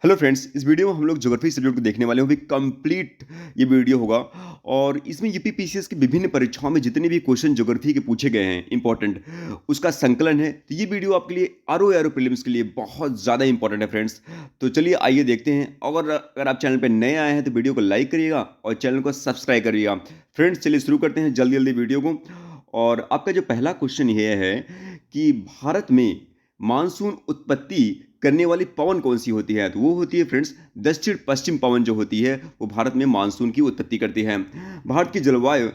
Hello friends, इस video में हम लोग ज्योग्राफी सब्जेक्ट को देखने वाले हैं। वो भी कंप्लीट ये वीडियो होगा और इसमें यूपीपीसीएस की विभिन्न परीक्षाओं में जितने भी क्वेश्चन ज्योग्राफी के पूछे गए हैं इंपॉर्टेंट, उसका संकलन है। तो ये वीडियो आपके लिए आरओ एरो प्रीलिम्स के लिए बहुत ज़्यादा इंपॉर्टेंट है फ्रेंड्स। तो चलिए आइए देखते हैं। अगर आप चैनल पर नए आए हैं तो वीडियो को लाइक करिएगा और चैनल को सब्सक्राइब करिएगा। फ्रेंड्स चलिए शुरू करते हैं जल्दी जल्दी वीडियो को। और आपका जो पहला क्वेश्चन ये है कि भारत में मानसून उत्पत्ति करने वाली पवन कौन सी होती है? तो वो होती है फ्रेंड्स दक्षिण पश्चिम पवन जो होती है वो भारत में मानसून की उत्पत्ति करती है। भारत की जलवायु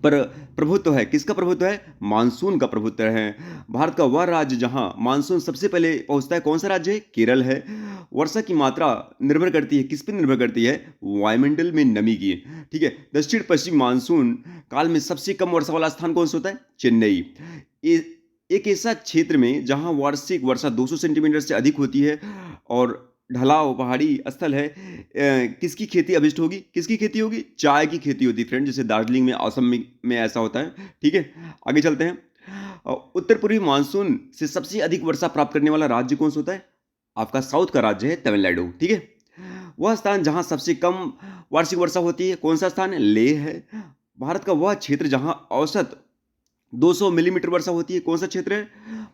पर प्रभुत्व है, किसका प्रभुत्व है? मानसून का प्रभुत्व है। भारत का वह राज्य जहां मानसून सबसे पहले पहुंचता है कौन सा राज्य है? केरल है। वर्षा की मात्रा निर्भर करती है, किस पर निर्भर करती है? वायुमंडल में नमी की। ठीक है। दक्षिण पश्चिम मानसून काल में सबसे कम वर्षा वाला स्थान कौन सा होता है? चेन्नई। एक ऐसा क्षेत्र में जहां वार्षिक वर्षा 200 सेंटीमीटर से अधिक होती है और ढलाव पहाड़ी स्थल है, किसकी खेती अभिष्ट होगी? किसकी खेती होगी? चाय की खेती होती है फ्रेंड, जैसे दार्जिलिंग में, असम में ऐसा होता है। ठीक है, आगे चलते हैं। उत्तर पूर्वी मानसून से सबसे अधिक वर्षा प्राप्त करने वाला राज्य कौन सा होता है? आपका साउथ का राज्य है तमिलनाडु। ठीक है। वह स्थान जहां सबसे कम वार्षिक वर्षा होती है कौन सा स्थान है? लेह है। भारत का वह क्षेत्र जहां औसत 200 मिलीमीटर वर्षा होती है कौन सा क्षेत्र है?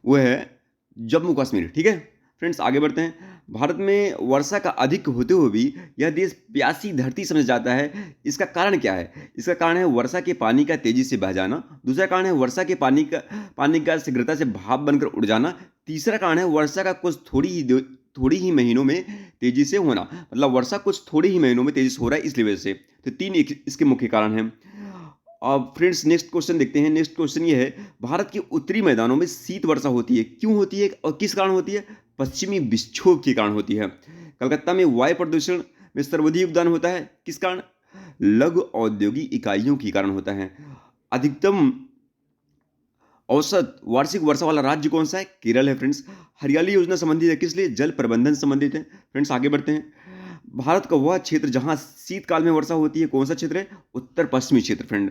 वो है जम्मू कश्मीर। ठीक है फ्रेंड्स, आगे बढ़ते हैं। भारत में वर्षा का अधिक होते हुए भी यह देश प्यासी धरती समझ जाता है, इसका कारण क्या है? इसका कारण है वर्षा के पानी का तेजी से बह जाना। दूसरा कारण है वर्षा के पानी का शीघ्रता से भाप बनकर उड़ जाना। तीसरा कारण है वर्षा का कुछ थोड़ी ही महीनों में तेजी से होना, मतलब वर्षा कुछ थोड़ी ही महीनों में तेजी से हो रहा है इसलिए वजह से। तो तीन इसके मुख्य कारण हैं। अब फ्रेंड्स नेक्स्ट क्वेश्चन देखते हैं। नेक्स्ट क्वेश्चन ये है, भारत के उत्तरी मैदानों में शीत वर्षा होती है, क्यों होती है और किस कारण होती है? पश्चिमी विक्षोभ के कारण होती है। कलकत्ता में वायु प्रदूषण में सर्वाधिक योगदान होता है, किस कारण? लघु औद्योगिक इकाइयों के कारण होता है। अधिकतम औसत वार्षिक वर्षा वाला राज्य कौन सा है? केरल है फ्रेंड्स। हरियाली योजना संबंधित है किस लिए? जल प्रबंधन संबंधित है। फ्रेंड्स आगे बढ़ते हैं। भारत का वह क्षेत्र जहां शीतकाल में वर्षा होती है कौन सा क्षेत्र है? उत्तर पश्चिमी क्षेत्र फ्रेंड।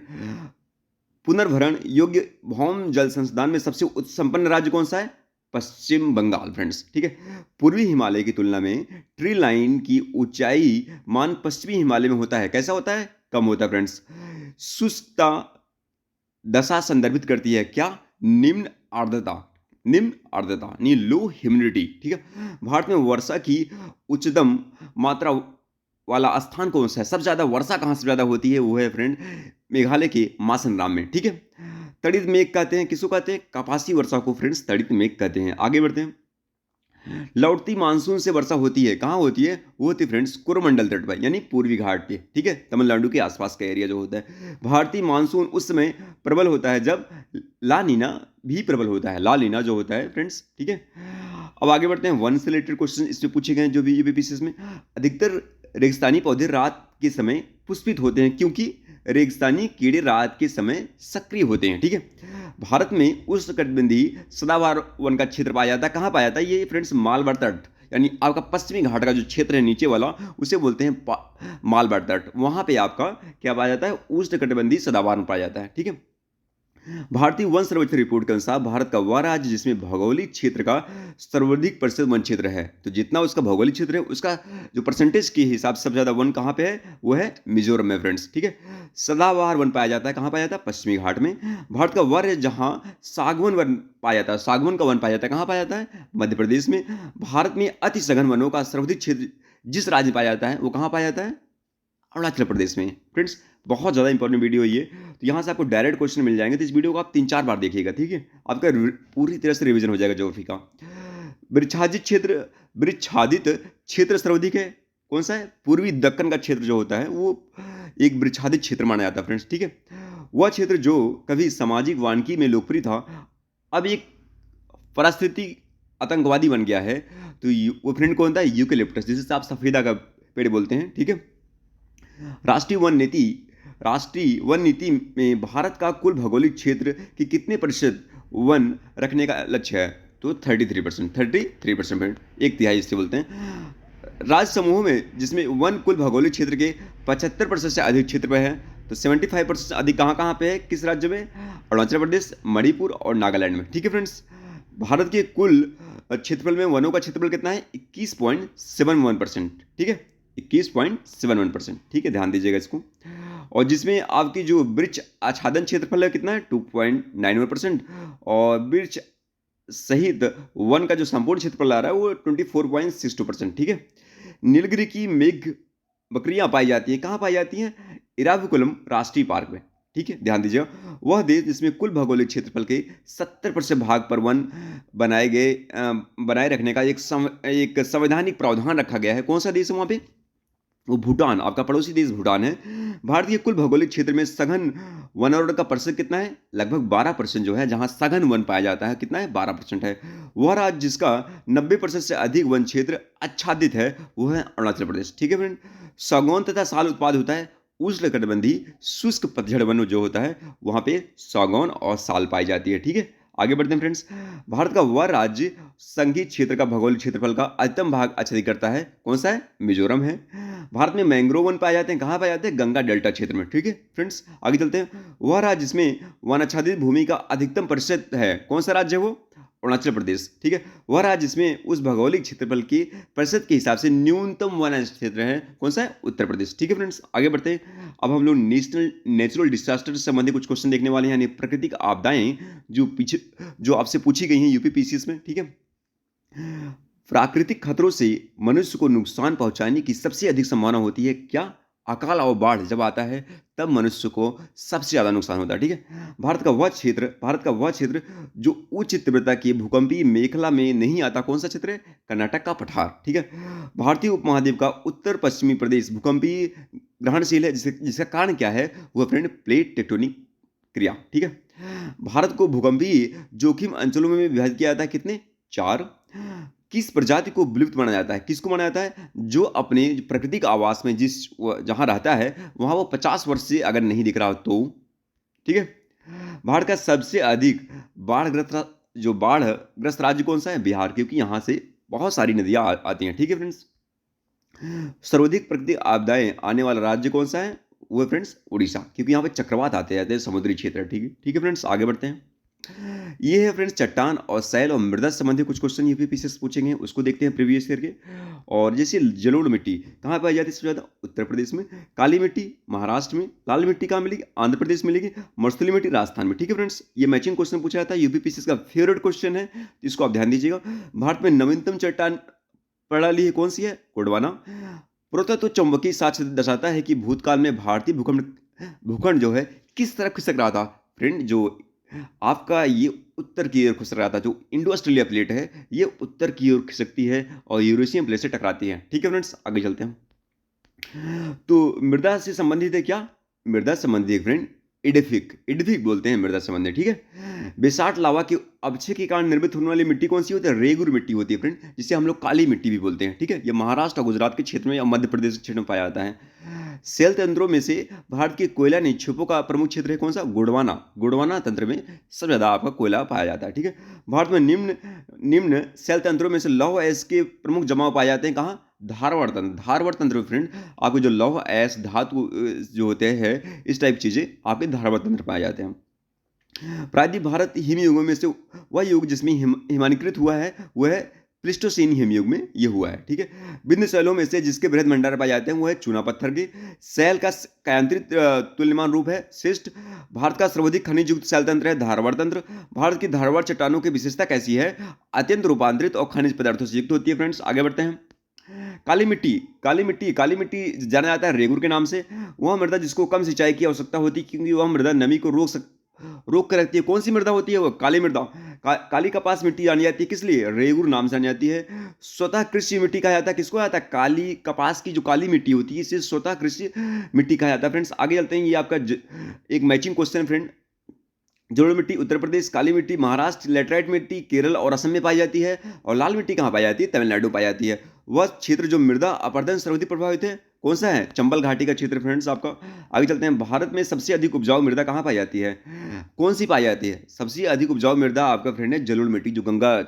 पुनर्भरण योग्य भौम जल संसाधन में सबसे उच्च संपन्न राज्य कौन सा है? पश्चिम बंगाल फ्रेंड्स। ठीक है। पूर्वी हिमालय की तुलना में ट्री लाइन की ऊंचाई मान पश्चिमी हिमालय में होता है, कैसा होता है? कम होता है फ्रेंड्स। शुष्कता दशा संदर्भित करती है क्या? निम्न आर्द्रता। निम्न आर्द्रता यानी लो ह्यूमिडिटी। ठीक है। भारत में वर्षा की उच्चतम मात्रा वाला स्थान कौन सा है? सबसे ज्यादा वर्षा कहां से ज्यादा होती है? वो है फ्रेंड मेघालय के मासनराम में। ठीक है। तड़ित मेघ कहते हैं, किसको कहते हैं? कपासी वर्षा को फ्रेंड्स तड़ित मेघ कहते हैं। आगे बढ़ते हैं। लौटती मानसून से वर्षा होती है, कहाँ होती है? वो होती है फ्रेंड्स कोरोमंडल तट पर, यानी पूर्वी घाट पे। ठीक है, तमिलनाडु के आसपास का एरिया जो होता है। भारतीय मानसून उस समय प्रबल होता है जब ला नीना भी प्रबल होता है, ला नीना जो होता है फ्रेंड्स। ठीक है। अब आगे बढ़ते हैं। वन से रिलेटेड क्वेश्चन इसमें पूछे गए हैं जो भी यूपीपीसीएस में। अधिकतर रेगिस्तानी पौधे रात के समय पुष्पित होते हैं क्योंकि रेगिस्तानी कीड़े रात के समय सक्रिय होते हैं। ठीक है। भारत में उष्णकटिबंधीय सदाबहार वन का क्षेत्र पाया जाता है, कहाँ पाया जाता है? ये फ्रेंड्स मालबार तट, यानी आपका पश्चिमी घाट का जो क्षेत्र है नीचे वाला, उसे बोलते हैं मालबार तट। वहां पे आपका क्या पाया जाता है? उष्णकटिबंधीय सदाबहार पाया जाता है। ठीक है। भारतीय वन सर्वेक्षण रिपोर्ट के अनुसार भारत का वह राज्य जिसमें भौगोलिक क्षेत्र का सर्वाधिक प्रतिशत वन क्षेत्र है। तो जितना उसका भौगोलिक क्षेत्र है उसका जो परसेंटेज के हिसाब से सबसे ज्यादा वन कहाँ पे है? वो है मिजोरम में फ्रेंड्स। ठीक है। सदाबहार वन पाया जाता है, कहाँ पाया जाता है? पश्चिमी घाट में। भारत का वर है जहाँ सागवन वन पाया जाता है, सागवन का वन पाया जाता है, कहाँ पाया जाता है? मध्य प्रदेश में। भारत में अति सघन वनों का सर्वाधिक क्षेत्र जिस राज्य में पाया जाता है वो कहाँ पाया जाता है? अरुणाचल प्रदेश में। फ्रेंड्स बहुत ज़्यादा इंपॉर्टेंट वीडियो है ये, तो यहाँ से आपको डायरेक्ट क्वेश्चन मिल जाएंगे, तो इस वीडियो को आप 3-4 बार देखिएगा। ठीक है। आपका पूरी तरह से रिवीजन हो जाएगा ज्योग्राफी का। वृक्षादित क्षेत्र सर्वाधिक है, कौन सा है? पूर्वी दक्कन का क्षेत्र जो होता है वो एक वृक्षादित क्षेत्र माना जाता है फ्रेंड्स। ठीक है। वह क्षेत्र जो कभी सामाजिक वानिकी में लोकप्रिय था अब एक पारिस्थितिक आतंकवादी बन गया है। तो वो फ्रेंड कौन था? यूकेलिप्टस, जिसे आप सफेदा का पेड़ बोलते हैं। ठीक है। राष्ट्रीय वन नीति में भारत का कुल भौगोलिक क्षेत्र की कितने प्रतिशत वन रखने का लक्ष्य है? तो 33%। एक तिहाई इसे बोलते हैं। राज्य समूह में जिसमें वन कुल भौगोलिक क्षेत्र के 75% से अधिक क्षेत्र पे है, तो 75% से अधिक कहाँ कहाँ पे है? किस राज्य में? अरुणाचल प्रदेश, मणिपुर और नागालैंड में। ठीक है फ्रेंड्स। भारत के कुल क्षेत्रफल में वनों का क्षेत्रफल कितना है? 21.71%, ठीक है, 21.71%, ठीक है, ध्यान दीजिएगा इसको। और जिसमें आपकी जो वृक्ष आच्छादन क्षेत्रफल है कितना है? 2.91%, और वृक्ष सहित वन का जो संपूर्ण क्षेत्रफल आ रहा है वो 24.62%, ठीक है। नीलगिरी की मेघ बकरियां पाई जाती हैं, कहाँ पाई जाती हैं? इराविकुलम राष्ट्रीय पार्क में, ठीक है, ध्यान दीजिएगा। वह देश जिसमें कुल भौगोलिक क्षेत्रफल के 70% भाग पर वन बनाए रखने का एक संवैधानिक प्रावधान रखा गया है। कौन सा देश है वहाँ पे? वो भूटान, आपका पड़ोसी देश भूटान है। भारत के कुल भौगोलिक क्षेत्र में सघन वनावरण का प्रतिशत कितना है? लगभग 12% जो है, जहां सघन वन पाया जाता है, कितना है? 12% है। वह राज्य जिसका 90% से अधिक वन क्षेत्र आच्छादित है वो है अरुणाचल प्रदेश, ठीक है फ्रेंड। सागौन तथा साल उत्पाद होता है उष्णकटिबंधीय शुष्क पतझड़ वन जो होता है वहां पे सागौन और साल पाई जाती है, ठीक है। आगे बढ़ते हैं फ्रेंड्स। भारत का वह राज्य संघीय क्षेत्र का भौगोलिक क्षेत्रफल का अधिकतम भाग आच्छादित करता है, कौन सा है? मिजोरम है। भारत में मैंग्रोव वन पाए जाते हैं, कहाँ पाए जाते हैं? गंगा डेल्टा क्षेत्र में, ठीक है फ्रेंड्स। आगे चलते हैं। वह राज्य जिसमें वन आच्छादित भूमि का अधिकतम प्रतिशत है, कौन सा राज्य है वो? अरुणाचल प्रदेश, ठीक है। वह राज्य जिसमें उस भौगोलिक क्षेत्रफल के प्रतिशत के हिसाब से न्यूनतम वन क्षेत्र है, कौन सा है? उत्तर प्रदेश, ठीक है फ्रेंड्स। आगे बढ़ते हैं। अब हम लोग नेचुरल डिजास्टर से संबंधित कुछ क्वेश्चन देखने वाले हैं, यानी प्राकृतिक आपदाएं जो आपसे पूछी गई हैं यूपीपीसीएस में, ठीक है। प्राकृतिक खतरों से मनुष्य को नुकसान पहुंचाने की सबसे अधिक संभावना होती है क्या? अकाल और बाढ़ जब आता है तब मनुष्य को सबसे ज्यादा नुकसान होता है, ठीक है। भारत का वह क्षेत्र जो उच्च तीव्रता की भूकंपीय मेखला में नहीं आता, कौन सा क्षेत्र है? कर्नाटक का पठार, ठीक है। भारतीय उपमहाद्वीप का उत्तर पश्चिमी प्रदेश भूकंपीय ग्रहणशील है, जिसका कारण क्या है? वह फ्रेंड प्लेट टेक्टोनिक क्रिया, ठीक है। भारत को भूकंपीय जोखिम अंचलों में विभाजित किया जाता है, कितने? 4। किस प्रजाति को विलुप्त माना जाता है? किसको माना जाता है? जो अपने प्राकृतिक आवास में जहां रहता है वहां वो 50 वर्ष से अगर नहीं दिख रहा हो तो, ठीक है। भारत का सबसे अधिक बाढ़ग्रस्त राज्य कौन सा है? बिहार, क्योंकि यहां से बहुत सारी नदियां आती हैं, ठीक है फ्रेंड्स। सर्वाधिक प्राकृतिक आपदाएं आने वाला राज्य कौन सा है? वो है फ्रेंड्स उड़ीसा, क्योंकि यहाँ पे चक्रवात आते रहते हैं, समुद्री क्षेत्र, ठीक है, ठीक है फ्रेंड्स। आगे बढ़ते हैं। ये है फ्रेंड्स चट्टान और सैल और मृदा से संबंधित कुछ क्वेश्चन यूपीपीसी से पूछेंगे, उसको देखते हैं प्रीवियस ईयर के। और जैसे जलोढ़ मिट्टी कहाँ पाई जाती है सबसे ज्यादा? उत्तर प्रदेश में। काली मिट्टी महाराष्ट्र में। लाल मिट्टी कहाँ मिलेगी? आंध्र प्रदेश मिलेगी। मरुस्थलीय मिट्टी राजस्थान में, ठीक है फ्रेंड्स। ये मैचिंग क्वेश्चन पूछा जाता है, यूपीपीसी का फेवरेट क्वेश्चन है, इसको आप ध्यान दीजिएगा। भारत में नवीनतम चट्टान प्रणाली है, कौन सी है? गोंडवाना। पुरातत्व चुंबकीय साक्ष्य दर्शाता है कि भूतकाल में भारतीय भूखंड जो है किस तरफ खिसक रहा था? फ्रेंड जो आपका ये उत्तर की ओर खिसक रहा था, जो इंडो ऑस्ट्रेलिया प्लेट है ये उत्तर की ओर खिसकती है और यूरेशियन प्लेट से टकराती है, ठीक है फ्रेंड्स। आगे चलते हैं। तो मृदा से संबंधित है क्या? मृदा संबंधित फ्रेंड इडिफिक बोलते हैं मृदा संबंधित, ठीक है। बेसाल्ट लावा के अपक्षय के कारण निर्मित होने वाली मिट्टी कौन सी होती है? रेगुर मिट्टी होती है फ्रेंड, जिसे हम लोग काली मिट्टी भी बोलते हैं, ठीक है। ये महाराष्ट्र और गुजरात के क्षेत्र में या मध्य प्रदेश के क्षेत्र में पाया जाता है। सेल तंत्रों में से भारत के कोयला निक्षेपों का प्रमुख क्षेत्र है, कौन सा? गोंडवाना तंत्र में सबसे ज्यादा आपका कोयला पाया जाता है, ठीक है। भारत में निम्न सेल तंत्रों में से लौह अयस्क के प्रमुख जमाव पाए जाते हैं, कहाँ? धारवाड़ तंत्र में फ्रेंड आपके जो लौह अयस्क धातु जो होते हैं इस टाइप चीजें आपके धारवाड़ तंत्र पाए जाते हैं। प्राचीन भारत हिमयुगों में से वह युग जिसमें हिमानीकृत हुआ है वह है प्लिस्टोसीन हिमयुग में ये हुआ है, ठीक है। विभिन्न शैलों में से जिसके बृहद भंडार पाए जाते हैं वो है चूना पत्थर के। शैल का कायांतरित तुल्यमान रूप है शिष्ट। भारत का सर्वाधिक खनिज युक्त शैल तंत्र है धारवाड़ तंत्र। भारत की धारवाड़ चट्टानों की विशेषता कैसी है? अत्यंत रूपांतरित और खनिज पदार्थों से युक्त होती है फ्रेंड्स। आगे बढ़ते हैं। काली मिट्टी जाना जाता है रेगुर के नाम से। वह मृदा जिसको कम सिंचाई की आवश्यकता होती है क्योंकि वह मृदा नमी को रोक कर रखती है। कौन सी मृदा होती है? वो काली मृदा। काली कपास मिट्टी जानी जाती है, किस लिए? रेगुर नाम से जानी जाती है। स्वतः कृषि मिट्टी कहा जाता है, किसको आता है? काली कपास की जो काली मिट्टी होती है इसे स्वतः कृषि मिट्टी कहा जाता है फ्रेंड्स। आगे चलते हैं। ये आपका एक मैचिंग क्वेश्चन है फ्रेंड। जलोढ़ मिट्टी उत्तर प्रदेश, काली मिट्टी महाराष्ट्र, लेटराइट मिट्टी केरल और असम में पाई जाती है और लाल मिट्टी कहाँ पाई जाती है? तमिलनाडु पाई जाती है। वह क्षेत्र जो मृदा अपरदन सर्वाधिक प्रभावित है कौन सा है? चंबल घाटी का क्षेत्र फ्रेंड्स आपका। आगे चलते हैं। भारत में सबसे अधिक उपजाऊ मृदा कहाँ पाई जाती है? कौन सी पाई जाती है? सबसे अधिक उपजाऊ मृदा आपका फ्रेंड है जलोढ़ मिट्टी, जो गंगा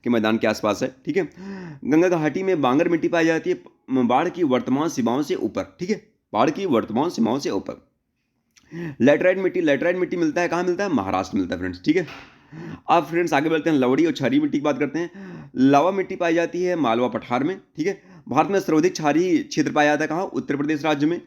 के मैदान के आसपास है, ठीक है। गंगा घाटी में बांगर मिट्टी पाई जाती है बाढ़ की वर्तमान सीमाओं से ऊपर, ठीक है, बाढ़ की वर्तमान सीमाओं से ऊपर। लेटराइट मिट्टी मिलता है कहाँ मिलता है? महाराष्ट्र मिलता है फ्रेंड्स, ठीक है। अब फ्रेंड्स आगे बढ़ते हैं, लवड़ी और क्षारीय मिट्टी की बात करते हैं। लावा मिट्टी पाई जाती है मालवा पठार में, ठीक है। भारत में सर्वाधिक क्षारीय क्षेत्र पाया जाता है कहाँ? उत्तर प्रदेश राज्य में।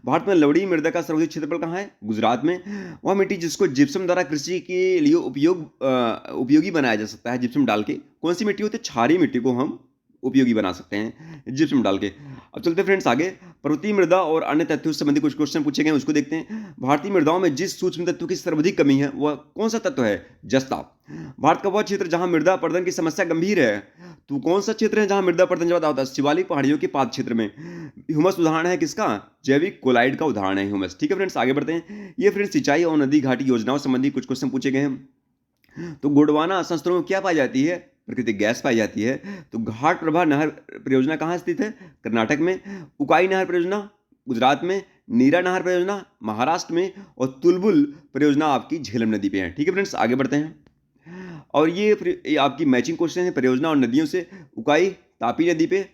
भारत में लवड़ी मृदा का सर्वाधिक क्षेत्रफल कहाँ है? गुजरात में। वह मिट्टी जिसको जिप्सम द्वारा कृषि के लिए उपयोगी बनाया जा सकता है, जिप्सम डाल के। कौन सी मिट्टी होती है? क्षारीय मिट्टी को हम उपयोगी बना सकते हैं जिप्सम डाल के। अब चलते हैं फ्रेंड्स आगे, पर्वतीय मृदा और अन्य तथ्यों से संबंधित कुछ क्वेश्चन पूछे गए हैं, उसको देखते हैं। भारतीय मृदाओं में जिस सूक्ष्म तत्व की सर्वाधिक कमी है वह कौन सा तत्व है? जस्ता। भारत का वह क्षेत्र जहां मृदा अपरदन की समस्या गंभीर है, तो कौन सा क्षेत्र है जहां मृदा अपरदन ज्यादा होता है? शिवालिक पहाड़ियों के पाद क्षेत्र में। ह्यूमस उदाहरण है किसका? जैविक कोलाइड का उदाहरण है ह्यूमस, ठीक है फ्रेंड्स। आगे बढ़ते हैं, ये फ्रेंड्स सिंचाई और नदी घाटी योजनाओं संबंधी कुछ क्वेश्चन पूछे गए हैं। तो गोंडवाना संस्थानों में क्या पाई जाती है? प्राकृतिक गैस पाई जाती है। तो घाट प्रभा नहर परियोजना कहाँ स्थित है? कर्नाटक में। उकाई नहर परियोजना गुजरात में। नीरा नहर परियोजना महाराष्ट्र में। और तुलबुल परियोजना आपकी झेलम नदी पे है, ठीक है फ्रेंड्स। आगे बढ़ते हैं, और ये आपकी मैचिंग क्वेश्चन है परियोजना और नदियों से। उकाई तापी नदी पे।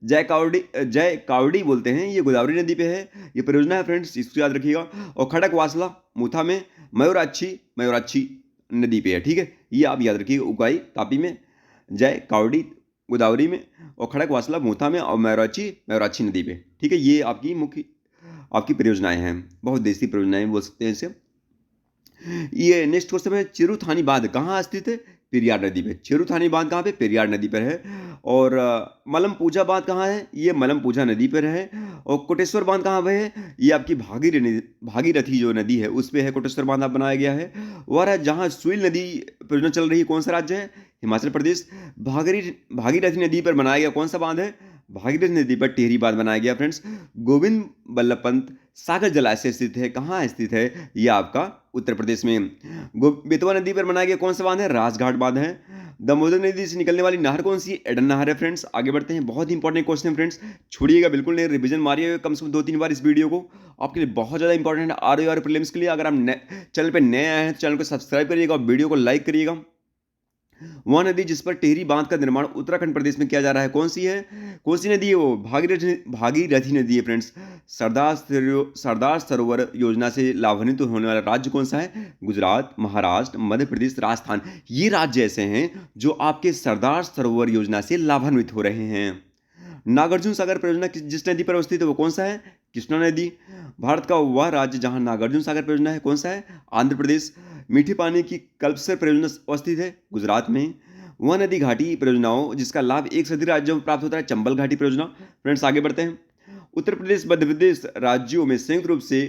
जय कावड़ी बोलते हैं, ये गोदावरी नदी पे है ये परियोजना है फ्रेंड्स, इसको याद रखिएगा। और खड़क वासला मूथा में। मयूराक्षी नदी पे है, ठीक है। ये आप याद रखिएगा, उकाई तापी में, जय कावड़ी गोदावरी में, और खड़क वासला मूथा में, और मयूराक्षी नदी पे, ठीक है। ये आपकी मुख्य आपकी परियोजनाएं हैं, बहुत देसी परियोजनाएं बोल सकते हैं इसे। ये नेक्स्ट क्वेश्चन है, चिरुथानी बांध कहाँ स्थित है? पेरियार नदी पे। चिरुथानी बांध कहाँ पे? पेरियार नदी पर है। और मलम पूजा बांध कहाँ है? ये मलम पूजा नदी पर है। और कोटेश्वर बांध कहाँ पे है? ये आपकी भागीरथी जो नदी है उस पे है कोटेश्वर बांध आप बनाया गया है। वह जहाँ सुइल नदी परियोजना चल रही है, कौन सा राज्य है? हिमाचल प्रदेश। भागीरथी नदी पर बनाया गया कौन सा बांध है? भागीरथी नदी पर टिहरी बांध बनाया गया फ्रेंड्स। गोविंद बल्लभ पंत सागर जलाशय स्थित है, कहाँ स्थित है? ये आपका उत्तर प्रदेश में। बेतवा नदी पर बनाया गया कौन सा बांध है? राजघाट बांध है। दामोदर नदी से निकलने वाली नहर कौन सी? एडन नहर है फ्रेंड्स। आगे बढ़ते हैं, बहुत ही इंपॉर्टेंट क्वेश्चन है फ्रेंड्स, छोड़िएगा बिल्कुल नहीं, रिवीजन मारिएगा कम से कम 2-3 बार इस वीडियो को, आपके लिए बहुत ज़्यादा इंपॉर्टेंट है आर प्रीलिम्स के लिए। अगर आप चैनल पर नए आए हैं तो चैनल को सब्सक्राइब करिएगा और वीडियो को लाइक करिएगा। वह नदी जिस पर टिहरी बांध का निर्माण उत्तराखंड प्रदेश में किया जा रहा है, कौन सी है? कौन सी नदी है वो? भागीरथी नदी है फ्रेंड्स। सरदार सरोवर योजना से लाभान्वित होने वाला राज्य कौन सा है? गुजरात, महाराष्ट्र, मध्य प्रदेश, राजस्थान। ये राज्य ऐसे हैं जो आपके सरदार सरोवर योजना से लाभान्वित हो रहे हैं। नागार्जुन सागर परियोजना जिस नदी पर अवस्थित है वो कौन सा है? कृष्णा नदी। भारत का वह राज्य जहां नागार्जुन सागर परियोजना है कौन सा है? आंध्र प्रदेश। मीठे पानी की कल्पसर परियोजना अवस्थित है गुजरात में। वह नदी घाटी परियोजनाओं जिसका लाभ एक से अधिक राज्यों में प्राप्त होता है, चंबल घाटी परियोजना। फ्रेंड्स आगे बढ़ते हैं, उत्तर प्रदेश मध्य प्रदेश राज्यों में संयुक्त रूप से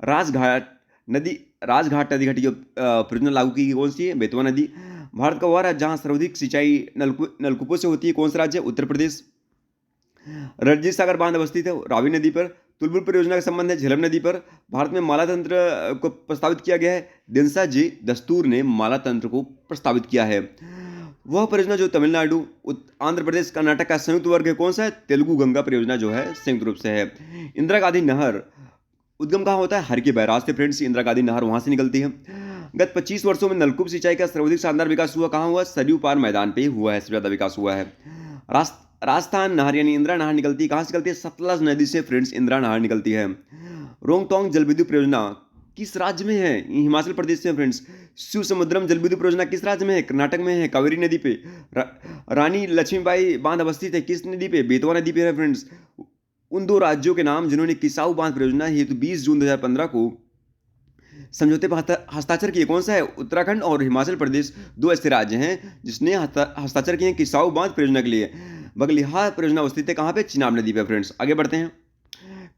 राजघाट नदी घाटी परियोजना लागू की कौन सी है? बेतवा नदी। भारत का वह राज्य जहां सर्वाधिक सिंचाई नलकूपों से होती है, कौन सा राज्य? उत्तर प्रदेश। रणजीत सागर बांध अवस्थित है रावी नदी पर। तुलबुल परियोजना का संबंध है झेलम नदी पर। भारत में माला तंत्र को प्रस्तावित किया गया है, दिनसा जी दस्तूर ने माला तंत्र को प्रस्तावित किया है। वह परियोजना जो तमिलनाडु, आंध्र प्रदेश, कर्नाटक का संयुक्त वर्ग है, कौन सा है? तेलुगु गंगा परियोजना जो है संयुक्त रूप से है। इंदिरा गांधी नहर उद्गम कहाँ होता है? हर के बैराज से फ्रेंड्स, इंदिरा गांधी नहर वहां से निकलती है। गत 25 वर्षों में नलकूप सिंचाई का सर्वाधिक शानदार विकास हुआ कहाँ हुआ? सरयू पार मैदान पे हुआ है, सबसे ज्यादा विकास हुआ है। राजस्थान नहर यानी इंदिरा नहर निकलती है कहाँ से? निकलती है सतलज नदी से फ्रेंड्स, इंदिरा नहर निकलती है। रोंगटोंग जलविद्युत परियोजना किस राज्य में है? हिमाचल प्रदेश में फ्रेंड्स। शिव समुद्रम जलविद्युत परियोजना किस राज्य में है? कर्नाटक में है, कावेरी नदी पे। रानी लक्ष्मीबाई बांध अवस्थित है किस नदी पे? बेतवा नदी पे है फ्रेंड्स। उन दो राज्यों के नाम जिन्होंने किसाऊ बांध परियोजना हेतु 20 जून 2015 को समझौते पर हस्ताक्षर किए, कौन सा है? उत्तराखंड और हिमाचल प्रदेश दो ऐसे राज्य हैं जिसने हस्ताक्षर किए किसाऊ बांध परियोजना के लिए। बगलिहार परियोजना अवस्थित है कहाँ पे? चिनाब नदी पे फ्रेंड्स। आगे बढ़ते हैं,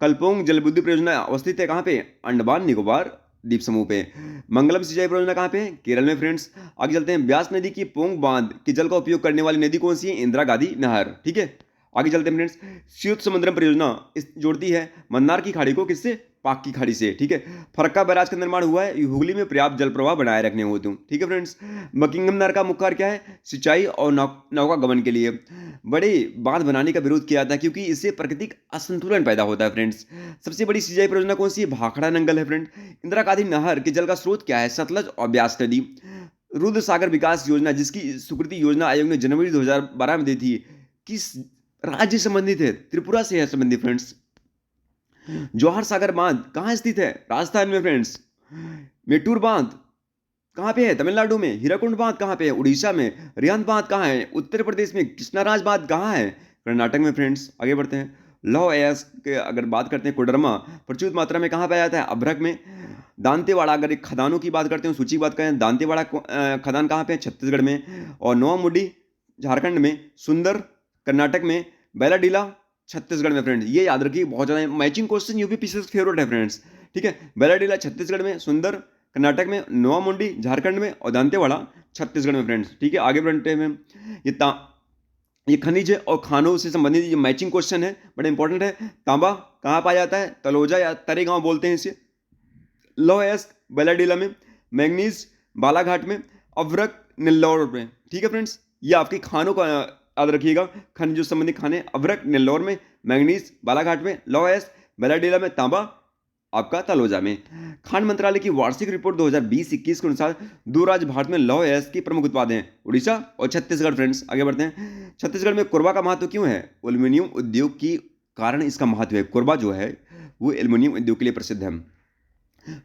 कल्पोंग जलविद्युत परियोजना अवस्थित है कहाँ पे? अंडमान निकोबार द्वीप समूह पे। मंगलम सिंचाई परियोजना कहाँ पे है? केरल में फ्रेंड्स। आगे चलते हैं, ब्यास नदी की पोंग बांध के जल का उपयोग करने वाली नदी कौन सी है? इंदिरा गांधी नहर, ठीक है। आगे चलते हैं फ्रेंड्स, श्वेत समुद्रम परियोजना जोड़ती है मन्नार की खाड़ी को किससे? पाक की खाड़ी से, ठीक है। फरक्का बैराज का निर्माण हुआ है हुगली में पर्याप्त जल प्रवाह बनाए रखने हेतु, ठीक है फ्रेंड्स। बकिंगम नहर का मुख्य कार्य क्या है? सिंचाई और नौका गमन के लिए। बड़े बांध बनाने का विरोध किया था क्योंकि इससे प्राकृतिक असंतुलन पैदा होता है फ्रेंड्स। सबसे बड़ी सिंचाई परियोजना कौन सी है? भाखड़ा नंगल है फ्रेंड। इंदिरा गांधी नहर के जल का स्रोत क्या है? सतलज और ब्यास नदी। रुद्र सागर विकास योजना जिसकी स्वीकृति योजना आयोग ने जनवरी 2012 में दी थी, किस राज्य संबंधित है? त्रिपुरा से है संबंधित फ्रेंड्स। जवाहर सागर बांध कहाँ स्थित है? राजस्थान में फ्रेंड्स। मेटूर बांध कहाँ पे है? तमिलनाडु में। हीराकुंड बाँध कहाँ पे है? उड़ीसा में। रिहंद बाँध कहाँ है? उत्तर प्रदेश में। कृष्णाराज बाँध कहाँ है? कर्नाटक में फ्रेंड्स। आगे बढ़ते हैं। लौह अयस्क के अगर बात करते हैं, कोडरमा प्रचुर मात्रा में कहाँ पाया जाता है? अभ्रक में। दांतेवाड़ा, अगर एक खदानों की बात करते हैं, सूची की बात करें, दांतेवाड़ा खदान कहाँ पे है? छत्तीसगढ़ में। और नोवामुडी झारखंड में। सुंदर कर्नाटक में। बैलाडीला छत्तीसगढ़ में फ्रेंड्स। ये याद रखिए, बहुत ज़्यादा मैचिंग क्वेश्चन यूपीपीसीएस फेवरेट है फ्रेंड्स। ठीक है, बैलाडीला छत्तीसगढ़ में, सुंदर कर्नाटक में, नोवामुंडी झारखंड में और दांतेवाड़ा छत्तीसगढ़ में फ्रेंड्स। ठीक है, आगे बढ़ते हैं। ये ता ये खनिज है और खानों से संबंधित ये मैचिंग क्वेश्चन है, बड़ा इंपॉर्टेंट है। तांबा कहाँ पाया जाता है? तलोजा या तरेगांव बोलते हैं इसे। लौह अयस्क बैलाडीला में। मैंगनीज बालाघाट में। अभ्रक नेल्लौर में। ठीक है फ्रेंड्स, ये आपके खानों का याद रखिएगा, खनिजों संबंधी खाने। अभ्रक नेल्लौर में, मैंगनीज बालाघाट में, लौह अयस्क बैलाडीला में, तांबा आपका तलोजा में। खान मंत्रालय की वार्षिक रिपोर्ट 2020-21 के अनुसार दो राज्य भारत में लौह अयस्क के प्रमुख उत्पाद हैं, उड़ीसा और छत्तीसगढ़ फ्रेंड्स। आगे बढ़ते हैं। छत्तीसगढ़ में कोरबा का महत्व क्यों है? एल्यूमिनियम उद्योग की कारण इसका महत्व है। कोरबा जो है वो एल्यूमिनियम उद्योग के लिए प्रसिद्ध है।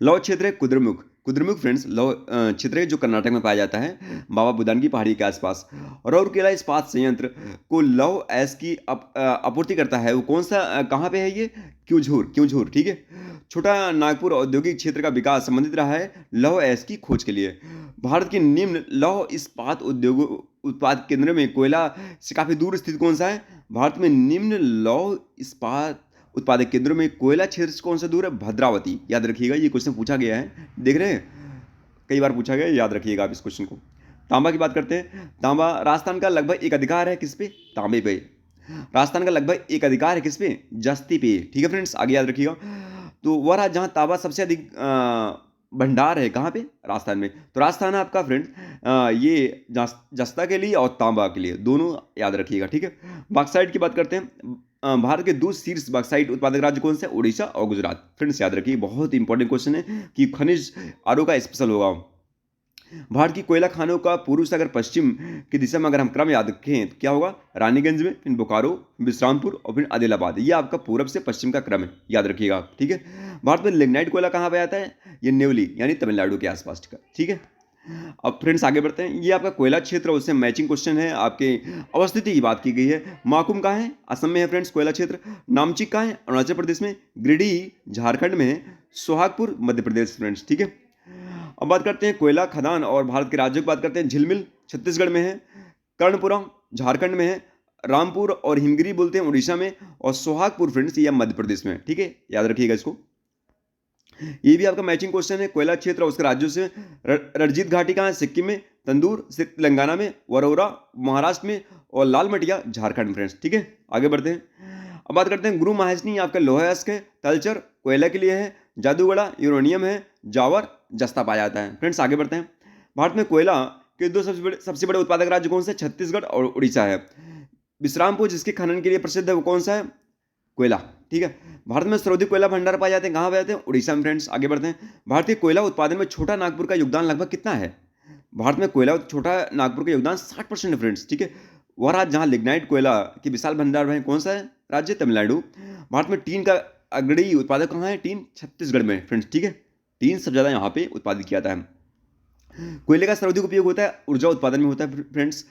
लौह क्षेत्र है कुद्रेमुख। कुद्रेमुख फ्रेंड्स लौह क्षेत्र है जो कर्नाटक में पाया जाता है, बाबा बुदान की पहाड़ी के आसपास। राउरकेला इस्पात संयंत्र को लौह अयस्क की आपूर्ति करता है। वो कौन सा कहाँ पे है ये? क्यूझूर। ठीक है। छोटा नागपुर औद्योगिक क्षेत्र का विकास संबंधित रहा है लौह अयस्क की खोज के लिए। भारत के निम्न लौह इस्पात उद्योग उत्पाद केंद्र में कोयला से काफ़ी दूर स्थित कौन सा है? भारत में निम्न लौह इस्पात उत्पादक केंद्रों में कोयला क्षेत्र से कौन सा दूर है? भद्रावती। याद रखिएगा, ये क्वेश्चन पूछा गया है, देख रहे हैं, कई बार पूछा गया है, याद रखिएगा आप इस क्वेश्चन को। तांबा की बात करते हैं। तांबा राजस्थान का लगभग एक अधिकार है किस पे? तांबे पे। राजस्थान का लगभग एक अधिकार है किस पे? जस्ती पे। ठीक है फ्रेंड्स, आगे याद रखिएगा। तो वह राज्य जहाँ तांबा सबसे अधिक भंडार है, कहाँ पे? राजस्थान में। तो राजस्थान है आपका फ्रेंड ये जस्ता के लिए और तांबा के लिए, दोनों याद रखिएगा। ठीक है। बॉक्साइट की बात करते हैं। भारत के दो शीर्ष बॉक्साइट उत्पादक राज्य कौन से? उड़ीसा और गुजरात। फ्रेंड्स याद रखिए, बहुत इंपॉर्टेंट क्वेश्चन है कि खनिज आरो का स्पेशल होगा। भारत की कोयला खानों का पूर्व से अगर पश्चिम की दिशा में अगर हम क्रम याद रखें तो क्या होगा? रानीगंज में, फिर बोकारो, विश्रामपुर और फिर आदिलाबाद। ये आपका पूरब से पश्चिम का क्रम है, याद रखिएगा। ठीक है। भारत में लिग्नाइट कोयला कहाँ पे आता है? ये नेवली यानी तमिलनाडु के आसपास का। ठीक है। अब फ्रेंड्स आगे बढ़ते हैं। ये आपका कोयला क्षेत्र, उससे मैचिंग क्वेश्चन है। आपके अवस्थिति की बात की गई है। माकुम कहाँ है? असम में है फ्रेंड्स कोयला क्षेत्र। नामचिक कहाँ है? अरुणाचल प्रदेश में। गिरिडीह झारखंड में है। सोहागपुर मध्य प्रदेश फ्रेंड्स। ठीक है। अब बात करते हैं कोयला खदान और भारत के राज्यों की बात करते हैं। झिलमिल छत्तीसगढ़ में है। कर्णपुरा झारखंड में है। रामपुर और हिमगिरी बोलते हैं उड़ीसा में। और सोहागपुर फ्रेंड्स ये मध्य प्रदेश में। ठीक है, याद रखिएगा इसको। ये भी आपका मैचिंग क्वेश्चन है। कोयला क्षेत्र और उसके राज्यों से। रणजीत घाटी कहाँ है? सिक्किम में। तंदूर तेलंगाना में। वरोरा महाराष्ट्र में। और लाल मटिया झारखंड में फ्रेंड्स। ठीक है, आगे बढ़ते हैं। अब बात करते हैं गुरु महाजनी आपका लोहा अयस्क है। तलचर कोयला के लिए है। जादूगढ़ा यूरेनियम है। जावर जस्ता पाया जाता है। फ्रेंड्स आगे बढ़ते हैं। भारत में कोयला के दो सबसे बड़े उत्पादक राज्य कौन से? छत्तीसगढ़ और उड़ीसा है। विश्रामपुर जिसके खनन के लिए प्रसिद्ध है वो कौन सा है? कोयला। ठीक है। भारत में सर्वाधिक कोयला भंडार पाए जाते हैं, कहाँ पाए जाते हैं? उड़ीसा में फ्रेंड्स। आगे बढ़ते हैं। भारतीय कोयला उत्पादन में छोटा नागपुर का योगदान लगभग कितना है? भारत में कोयला छोटा नागपुर का योगदान 60% है फ्रेंड्स। ठीक है। वह राज्य जहाँ लिग्नाइट कोयला की विशाल भंडार है कौन सा है? राज्य तमिलनाडु। भारत में टीन का अग्रणी उत्पादक कहाँ है? टीन छत्तीसगढ़ में फ्रेंड्स। ठीक है। टीन सबसे ज़्यादा यहाँ पे उत्पादित किया जाता है। कोयले का सर्वाधिक उपयोग होता है ऊर्जा उत्पादन में होता है फ्रेंड्स।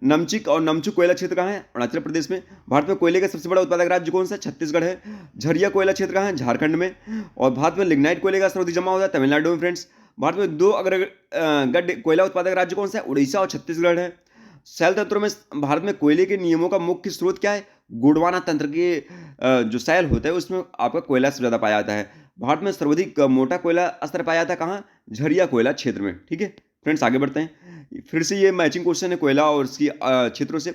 नमचिक और नमचू कोयला क्षेत्र कहाँ है? अरुणाचल प्रदेश में। भारत में कोयले का सबसे बड़ा उत्पादक राज्य कौन सा? छत्तीसगढ़ है। झरिया कोयला क्षेत्र कहाँ है? झारखंड में। और भारत में लिग्नाइट कोयले का सर्वाधिक जमा होता है तमिलनाडु में फ्रेंड्स। भारत में दो गड्ढे कोयला उत्पादक राज्य कौन सा है? उड़ीसा और छत्तीसगढ़ है। शैल तंत्रों में भारत में कोयले के नियमों का मुख्य स्रोत क्या है? गोंडवाना तंत्र के जो शैल होता है उसमें आपका कोयला सबसे ज़्यादा पाया जाता है। भारत में सर्वाधिक मोटा कोयला स्तर पाया जाता है कहाँ? झरिया कोयला क्षेत्र में। ठीक है फ्रेंड्स, आगे बढ़ते हैं। फिर से ये मैचिंग क्वेश्चन है कोयला और इसकी क्षेत्रों से।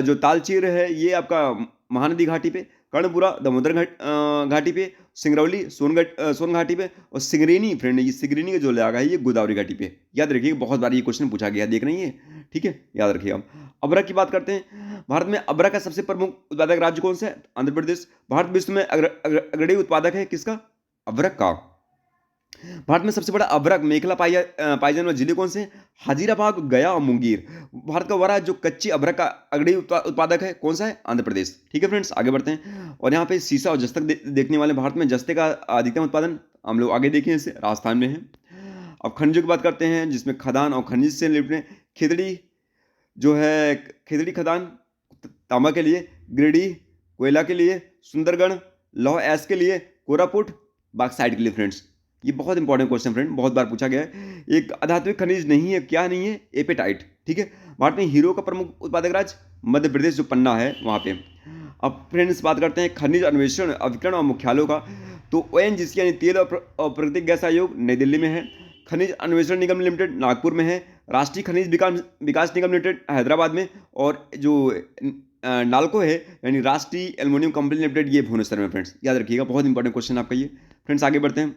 जो तालचेर है ये आपका महानदी घाटी पे। कर्णपुरा दामोदर घाटी पे। सिंगरौली सोन घाटी पे। और सिंगरेनी फ्रेंड, ये सिंगरेनी का जो इलाका है ये गोदावरी घाटी पे। याद रखिएगा, बहुत बार ये क्वेश्चन पूछा गया, देख रही है। ठीक है, याद रखिएगा। अबरक की बात करते हैं। भारत में अबरक का सबसे प्रमुख उत्पादक राज्य कौन सा है? आंध्र प्रदेश। भारत विश्व में अग्रणी उत्पादक है किसका? अबरक का। भारत में सबसे बड़ा अबरक मेखला पाए जाने वाले जिले कौन से हैं? हाजीराबाद, गया और मुंगेर। भारत का वरा जो कच्ची अबरक का अग्रणी उत्पादक है कौन सा है? आंध्र प्रदेश। ठीक है फ्रेंड्स, आगे बढ़ते हैं। और यहाँ पे सीसा और जस्तक देखने वाले। भारत में जस्ते का अधिकतम उत्पादन हम लोग आगे देखें इसे राजस्थान में है। अब खनिजों की बात करते हैं, जिसमें खदान और खनिज से निपटने खेतड़ी जो है, खेतड़ी खदान तांबा के लिए, गिरिडीह कोयला के लिए, सुंदरगढ़ लौह एस के लिए, कोरापुट बॉक्साइट के लिए फ्रेंड्स। ये बहुत इंपॉर्टेंट क्वेश्चन फ्रेंड, बहुत बार पूछा गया है। एक अधात्विक खनिज नहीं है, क्या नहीं है? एपेटाइट। ठीक है। भारत में हीरो का प्रमुख उत्पादक राज्य मध्य प्रदेश, जो पन्ना है वहाँ पे। अब फ्रेंड्स बात करते हैं खनिज अन्वेषण अभिकरण और मुख्यालयों का। तो ONGC यानी तेल और प्राकृतिक गैस आयोग नई दिल्ली में है। खनिज अन्वेषण निगम लिमिटेड नागपुर में है। राष्ट्रीय खनिज विकास निगम लिमिटेड हैदराबाद में। और जो नाल्को है यानी राष्ट्रीय एल्युमिनियम कंपनी लिमिटेड, ये भुवनेश्वर में फ्रेंड्स। याद रखिएगा, बहुत इंपॉर्टेंट क्वेश्चन आपका ये। फ्रेंड्स आगे बढ़ते हैं।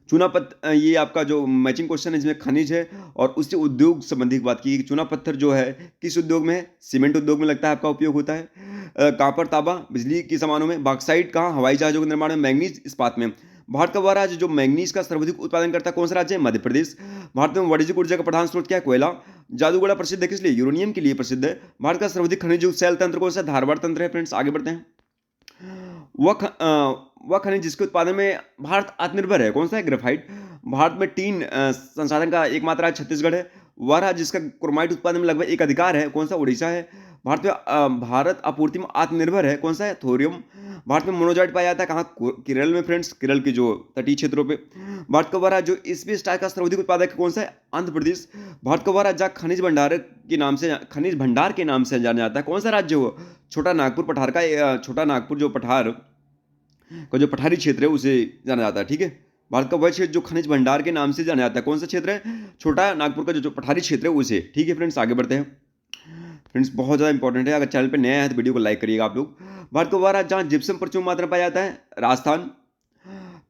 चूना पत्थर, ये आपका जो मैचिंग क्वेश्चन है, इसमें खनिज है और उससे उद्योग संबंधी बात की। चूना पत्थर जो है किस उद्योग में है? सीमेंट उद्योग में लगता है, आपका उपयोग होता है। कॉपर तांबा बिजली के सामानों में। बॉक्साइट कहाँ? हवाई जहाजों के निर्माण में। मैंगनीज इस्पात में। भारत का वह राज्य जो मैंगनीज का सर्वाधिक उत्पादन करता है, कौन सा राज्य है? मध्य प्रदेश। भारत में वाणिज्यिक ऊर्जा का प्रधान स्रोत क्या है? कोयला। जादूगढ़ा प्रसिद्ध है किस लिए? यूरेनियम के लिए प्रसिद्ध है। भारत का सर्वाधिक खनिज शैल तंत्र कौन सा? धारवाड़ तंत्र है फ्रेंड्स। आगे बढ़ते हैं। वह खनिज जिसके उत्पादन में भारत आत्मनिर्भर है, कौन सा है? ग्रेफाइट। भारत में टीन संसाधन का एकमात्र राज्य छत्तीसगढ़ है। वह राज्य जिसका क्रोमाइट उत्पादन में लगभग एक अधिकार है, कौन सा? उड़ीसा है। भारत आपूर्ति में आत्मनिर्भर है, कौन सा है? थोरियम। भारत में मोनोजाइट पाया जाता है कहाँ? केरल में फ्रेंड्स, केरल के जो तटीय क्षेत्रों पे। भारत का वह राज्य जो स्पेस टायर का सर्वाधिक उत्पादक है, कौन सा है? आंध्र प्रदेश। भारत का वह राज्य जहाँ खनिज भंडार के नाम से जाना जाता है, कौन सा राज्य हो? छोटा नागपुर पठार का, छोटा नागपुर जो पठार का जो पठारी क्षेत्र है उसे जाना जाता है। ठीक है। भारत का वह क्षेत्र जो खनिज भंडार के नाम से जाना जाता है, कौन सा क्षेत्र है? छोटा नागपुर का जो पठारी क्षेत्र है उसे। ठीक है फ्रेंड्स, आगे बढ़ते हैं। फ्रेंड्स बहुत ज़्यादा इंपॉर्टेंट है, अगर चैनल पे नया है तो वीडियो को लाइक करिएगा आप लोग। भारत का वह राज्य जहाँ जिप्सम प्रचुर मात्रा में पाया जाता है, राजस्थान।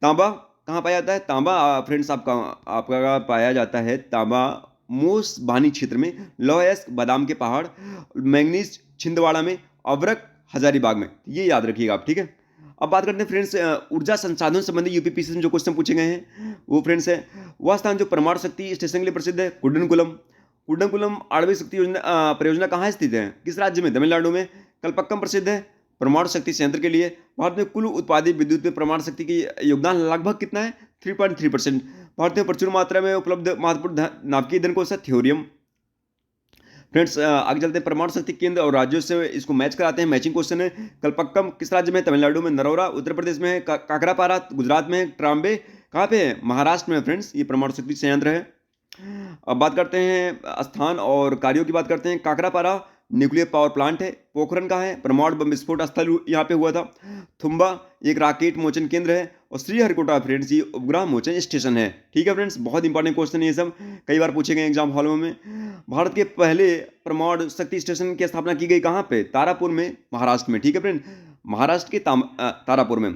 तांबा कहाँ पाया जाता है? तांबा फ्रेंड्स आपका पाया जाता है तांबा मोस बानी क्षेत्र में। लौह बादाम के पहाड़। मैंगनीज छिंदवाड़ा में। अवरक हजारीबाग में। ये याद रखिएगा आप। ठीक है। अब बात करते हैं फ्रेंड्स ऊर्जा संसाधन संबंधी यूपीपीएससी में जो क्वेश्चन पूछे गए हैं वो फ्रेंड्स है, वह स्थान जो परमाणु शक्ति स्टेशन के लिए प्रसिद्ध है, कुड्डनकुलम। कुड्डनकुलम आणविक शक्ति परियोजना कहाँ स्थित है? किस राज्य में? तमिलनाडु में। कलपक्कम प्रसिद्ध है परमाणु शक्ति संयंत्र के लिए। भारत में कुल उत्पादित विद्युत में परमाणु शक्ति की योगदान लगभग कितना है? 3.3%। भारत में प्रचुर मात्रा में उपलब्ध महत्वपूर्ण नाभिकीय ईंधन कौन सा? थ्योरियम। फ्रेंड्स आगे चलते हैं। परमाणु शक्ति केंद्र और राज्यों से इसको मैच कराते हैं। मैचिंग क्वेश्चन है। कलपक्कम किस राज्य में? तमिलनाडु में। नरौरा उत्तर प्रदेश में। काकरापारा गुजरात में। ट्राम्बे कहाँ पे है? महाराष्ट्र में फ्रेंड्स। ये परमाणु शक्ति संयंत्र है। अब बात करते हैं स्थान और कार्यों की बात करते हैं। काकरापारा न्यूक्लियर पावर प्लांट है। पोखरन कहाँ है? परमाणु बम विस्फोट स्थल यहाँ पे हुआ था। थुम्बा एक रॉकेट मोचन केंद्र है। और श्रीहरिकोटा फ्रेंड्स ये उपग्रह मोचन स्टेशन है। ठीक है फ्रेंड्स, बहुत इंपॉर्टेंट क्वेश्चन है ये सब, कई बार पूछे गए एग्जाम हॉलों में। भारत के पहले परमाणु शक्ति स्टेशन की स्थापना की गई कहाँ पे? तारापुर में, महाराष्ट्र में। ठीक है फ्रेंड, महाराष्ट्र के तारापुर में।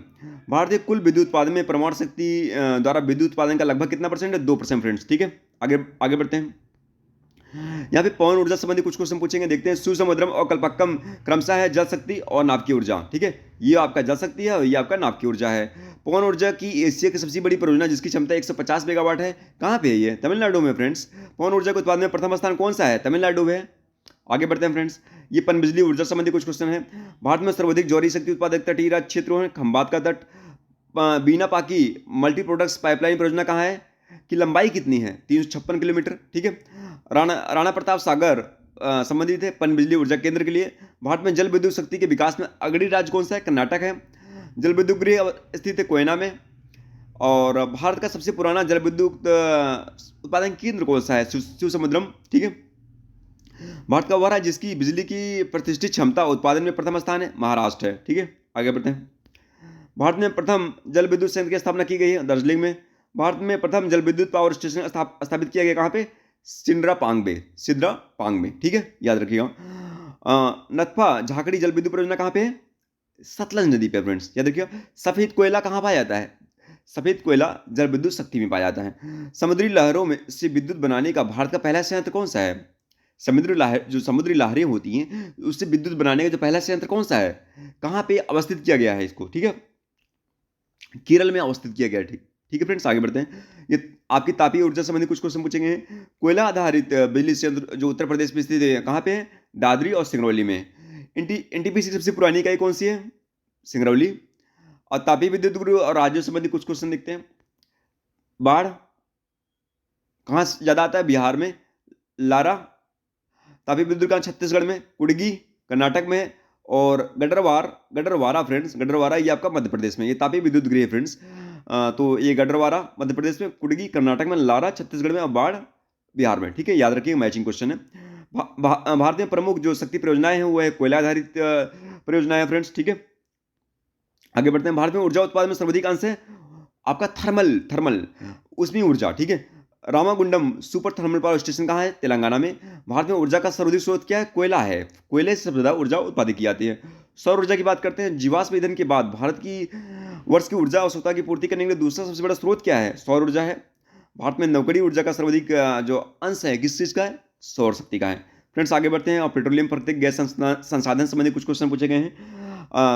भारतीय कुल विद्युत उत्पादन में परमाणु शक्ति द्वारा विद्युत उत्पादन का लगभग कितना परसेंट है? 2% फ्रेंड्स। ठीक है, आगे आगे बढ़ते हैं। यहाँ पे पवन ऊर्जा संबंधी कुछ क्वेश्चन पूछेंगे, देखते हैं। सुसमुद्रम और कल्पक्कम क्रमशः है जल शक्ति और नाभिकीय ऊर्जा। ठीक है, ये आपका जल शक्ति है और ये आपका नाभिकीय ऊर्जा है। पवन ऊर्जा की एशिया की सबसे बड़ी परियोजना जिसकी क्षमता 150 मेगावाट है, कहाँ पे है ये? तमिलनाडु में फ्रेंड्स। पवन ऊर्जा के उत्पादन में प्रथम स्थान कौन सा है? तमिलनाडु है। आगे बढ़ते हैं फ्रेंड्स, ये पनबिजली ऊर्जा संबंधी कुछ क्वेश्चन है। भारत में सर्वाधिक जौहरी शक्ति उत्पादक तटीय राज्य क्षेत्रों है। खंबात का तट। बीना पाकी मल्टी प्रोडक्ट्स पाइपलाइन परियोजना कहाँ है? की लंबाई कितनी है? 356 किलोमीटर। ठीक है, राणा प्रताप सागर संबंधित है पनबिजली ऊर्जा केंद्र के लिए। भारत में जल विद्युत शक्ति के विकास में अग्रणी राज्य कौन सा है? कर्नाटक है। जल विद्युत गृह स्थित है कोयना में। और भारत का सबसे पुराना जल विद्युत उत्पादन केंद्र कौन सा है? शिवसमुद्रम। ठीक है, भारत का वह राज्य जिसकी बिजली की प्रतिष्ठित क्षमता उत्पादन में प्रथम स्थान है, महाराष्ट्र है। ठीक है, आगे बढ़ते हैं। भारत में प्रथम जल विद्युत संयंत्र की स्थापना की गई है दार्जिलिंग में। भारत में प्रथम जल विद्युत पावर स्टेशन स्थापित किया गया कहाँ पे? सिद्रापांग में। ठीक है, याद रखिएगा। नथपा झाकड़ी जल विद्युत परियोजना कहाँ पे है? सतलज नदी पे फ्रेंड्स, याद रखिएगा। सफेद कोयला कहाँ पाया जाता है? सफेद कोयला जल विद्युत शक्ति में पाया जाता है। समुद्री लहरों में से विद्युत बनाने का भारत का पहला संयंत्र कौन सा है? समुद्री लहरें होती हैं उससे विद्युत बनाने का जो पहला संयंत्र कौन सा है? कहाँ पे अवस्थित किया गया है इसको? ठीक है, केरल में अवस्थित किया गया है। ठीक है फ्रेंड्स, आगे बढ़ते हैं। ये आपकी तापीय ऊर्जा संबंधी कुछ क्वेश्चन पूछेंगे। कोयला आधारित बिजली संयंत्र जो उत्तर प्रदेश में स्थित है, कहाँ पे है? दादरी और सिंगरौली में। एनटीपीसी की सबसे पुरानी इकाई कौन सी है? सिंगरौली। और तापीय विद्युत गृह और राज्यों संबंधी कुछ क्वेश्चन देखते हैं। बाढ़ कहाँ ज़्यादा आता है? बिहार में लारा। तापी विद्युत कहाँ? छत्तीसगढ़ में। कुडगी कर्नाटक में है। और गडरवारा फ्रेंड्स, गडरवारा ये आपका मध्य प्रदेश में, ये तापी विद्युत गृह है फ्रेंड्स। तो ये गडरवारा मध्य प्रदेश में, कुडगी कर्नाटक में, लारा छत्तीसगढ़ में और बाढ़ बिहार में। ठीक है, याद रखिए, मैचिंग क्वेश्चन है। भारत में प्रमुख जो शक्ति परियोजनाएं हैं वो है कोयला आधारित परियोजनाएं हैं फ्रेंड्स। ठीक है, आगे बढ़ते हैं। भारत में ऊर्जा उत्पादन में सर्वाधिक अंश है आपका थर्मल थर्मल उसमें ऊर्जा। ठीक है, Ramagundam super thermal power station कहाँ है? तेलंगाना में। भारत में ऊर्जा का सर्वाधिक स्रोत क्या है? कोयला है। कोयले से सबसे ज्यादा ऊर्जा उत्पादित की जाती है। सौर ऊर्जा की बात करते हैं। जीवाश्म ईंधन के बाद भारत की वर्ष की ऊर्जा आवश्यकता की पूर्ति करने के लिए दूसरा सबसे बड़ा स्रोत क्या है? सौर ऊर्जा है। भारत में नौकरी ऊर्जा का सर्वाधिक जो अंश है किस चीज का है? सौर शक्ति का है। फ्रेंड्स आगे बढ़ते हैं। और पेट्रोलियम प्राकृतिक गैस संसाधन संबंधी कुछ क्वेश्चन पूछे गए हैं।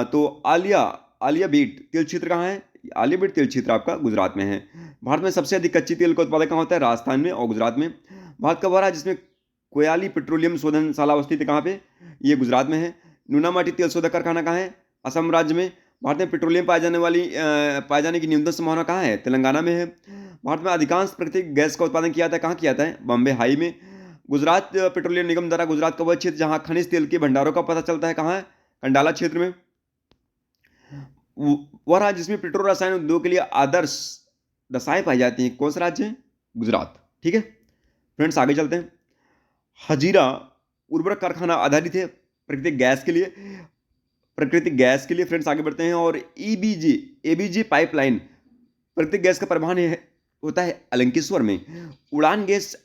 तो आलिया बीट तेल क्षेत्र कहाँ है? आलिया बीट तेल क्षेत्र आपका गुजरात में है। भारत में सबसे अधिक कच्ची तेल का उत्पादन कहाँ होता है? राजस्थान में और गुजरात में। भारत का बड़ा जिसमें कोयाली पेट्रोलियम शोधनशाला अवस्थित है कहाँ पे? ये गुजरात में है। नूनामाटी तेल शोधक कारखाना कहाँ है? असम राज्य में। भारत में पेट्रोलियम पाए जाने की न्यूनतम संभावना कहाँ है? तेलंगाना में है। भारत में अधिकांश प्राकृतिक गैस का उत्पादन किया जाता है कहाँ किया जाता है? बॉम्बे हाई में। गुजरात पेट्रोलियम निगम द्वारा गुजरात का वह क्षेत्र जहाँ खनिज तेल के भंडारों का पता चलता है कहाँ है? कंडाला क्षेत्र में। वह राज्य जिसमें पेट्रो रसायन उद्योग के लिए आदर्श दशाएं पाई जाती हैं कौन सा राज्य है? गुजरात। ठीक है फ्रेंड्स, आगे चलते हैं। हजीरा उर्वरक कारखाना आधारित है प्राकृतिक गैस के लिए फ्रेंड्स, आगे बढ़ते हैं। और एबीजी पाइपलाइन प्राकृतिक गैस का परिवहन होता है अलंकेश्वर में। उड़ान गैस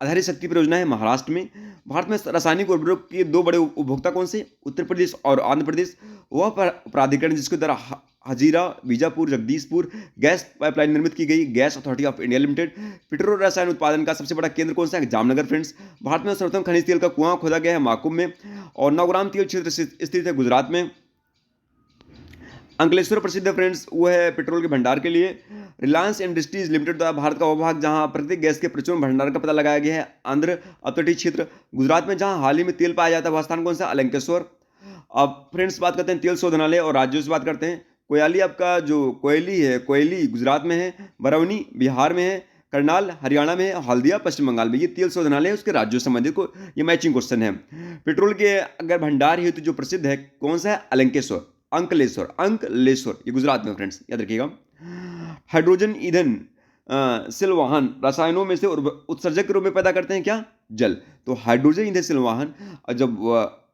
आधारित शक्ति परियोजना है महाराष्ट्र में। भारत में रासायनिक उर्वरक के दो बड़े उपभोक्ता कौन से? उत्तर प्रदेश और आंध्र प्रदेश। वह प्राधिकरण जिसके द्वारा हजीरा बीजापुर जगदीशपुर गैस पाइपलाइन निर्मित की गई, gas authority of India limited. Petrol रसायन उत्पादन का सबसे बड़ा केंद्र कौन सा है? जामनगर फ्रेंड्स। भारत में सर्वोत्तम खनिज तेल का कुआं खोदा गया है माकुम में। और नवग्राम तेल क्षेत्र स्थित है गुजरात में। अंकलेश्वर प्रसिद्ध है फ्रेंड्स, वो है पेट्रोल के भंडार के लिए। रिलायंस इंडस्ट्रीज लिमिटेड द्वारा भारत का वह भाग जहां प्राकृतिक गैस के प्रचुर भंडार का पता लगाया गया है आंध्र अपतटीय क्षेत्र। गुजरात में जहां हाल ही में तेल पाया जाता है वह स्थान कौन सा? अलंकेश्वर। अब फ्रेंड्स बात करते हैं तेल शोधनालय और राज्यों से बात करते हैं। कोयली आपका जो कोयली गुजरात में है। बरौनी बिहार में है। करनाल हरियाणा में है। हल्दिया पश्चिम बंगाल में। ये तेल शोधनालय है, उसके राज्यों संबंधित को ये मैचिंग क्वेश्चन है। पेट्रोल के अगर भंडार हेतु जो प्रसिद्ध है कौन सा है? अंकलेश्वर ये गुजरात में फ्रेंड्स, याद रखिएगा। हाइड्रोजन ईंधन सेल वाहन रसायनों में से उत्सर्जक के रूप में पैदा करते हैं क्या? जल। तो हाइड्रोजन ईंधन सेल वाहन जब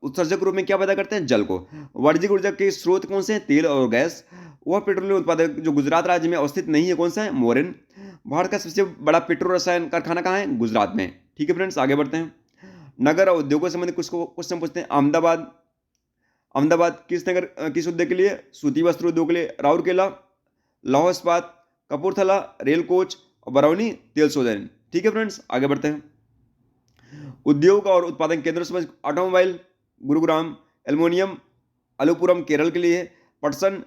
उत्सर्जक के रूप में क्या पैदा करते हैं? जल को। वाणिज्यिक ऊर्जा के स्रोत कौन से हैं? तेल और गैस। वह पेट्रोलियम उत्पादक जो गुजरात राज्य में अवस्थित नहीं है कौन सा है? मोरेन। भारत का सबसे बड़ा पेट्रो रसायन कारखाना कहाँ है? गुजरात में। ठीक है फ्रेंड्स, आगे बढ़ते हैं। नगर और उद्योगों से संबंधित कुछ क्वेश्चन पूछते हैं। अहमदाबाद किस नगर किस उद्योग के लिए? सूती वस्त्र उद्योग के लिए। राउरकेला लौह इस्पात। Kapurthala rail coach. और बरौनी तेल शोधन। ठीक है फ्रेंड्स, आगे बढ़ते हैं। उद्योग और उत्पादन केंद्र समझ ऑटोमोबाइल गुरुग्राम। एल्युमिनियम अलुपुरम केरल के लिए। पटसन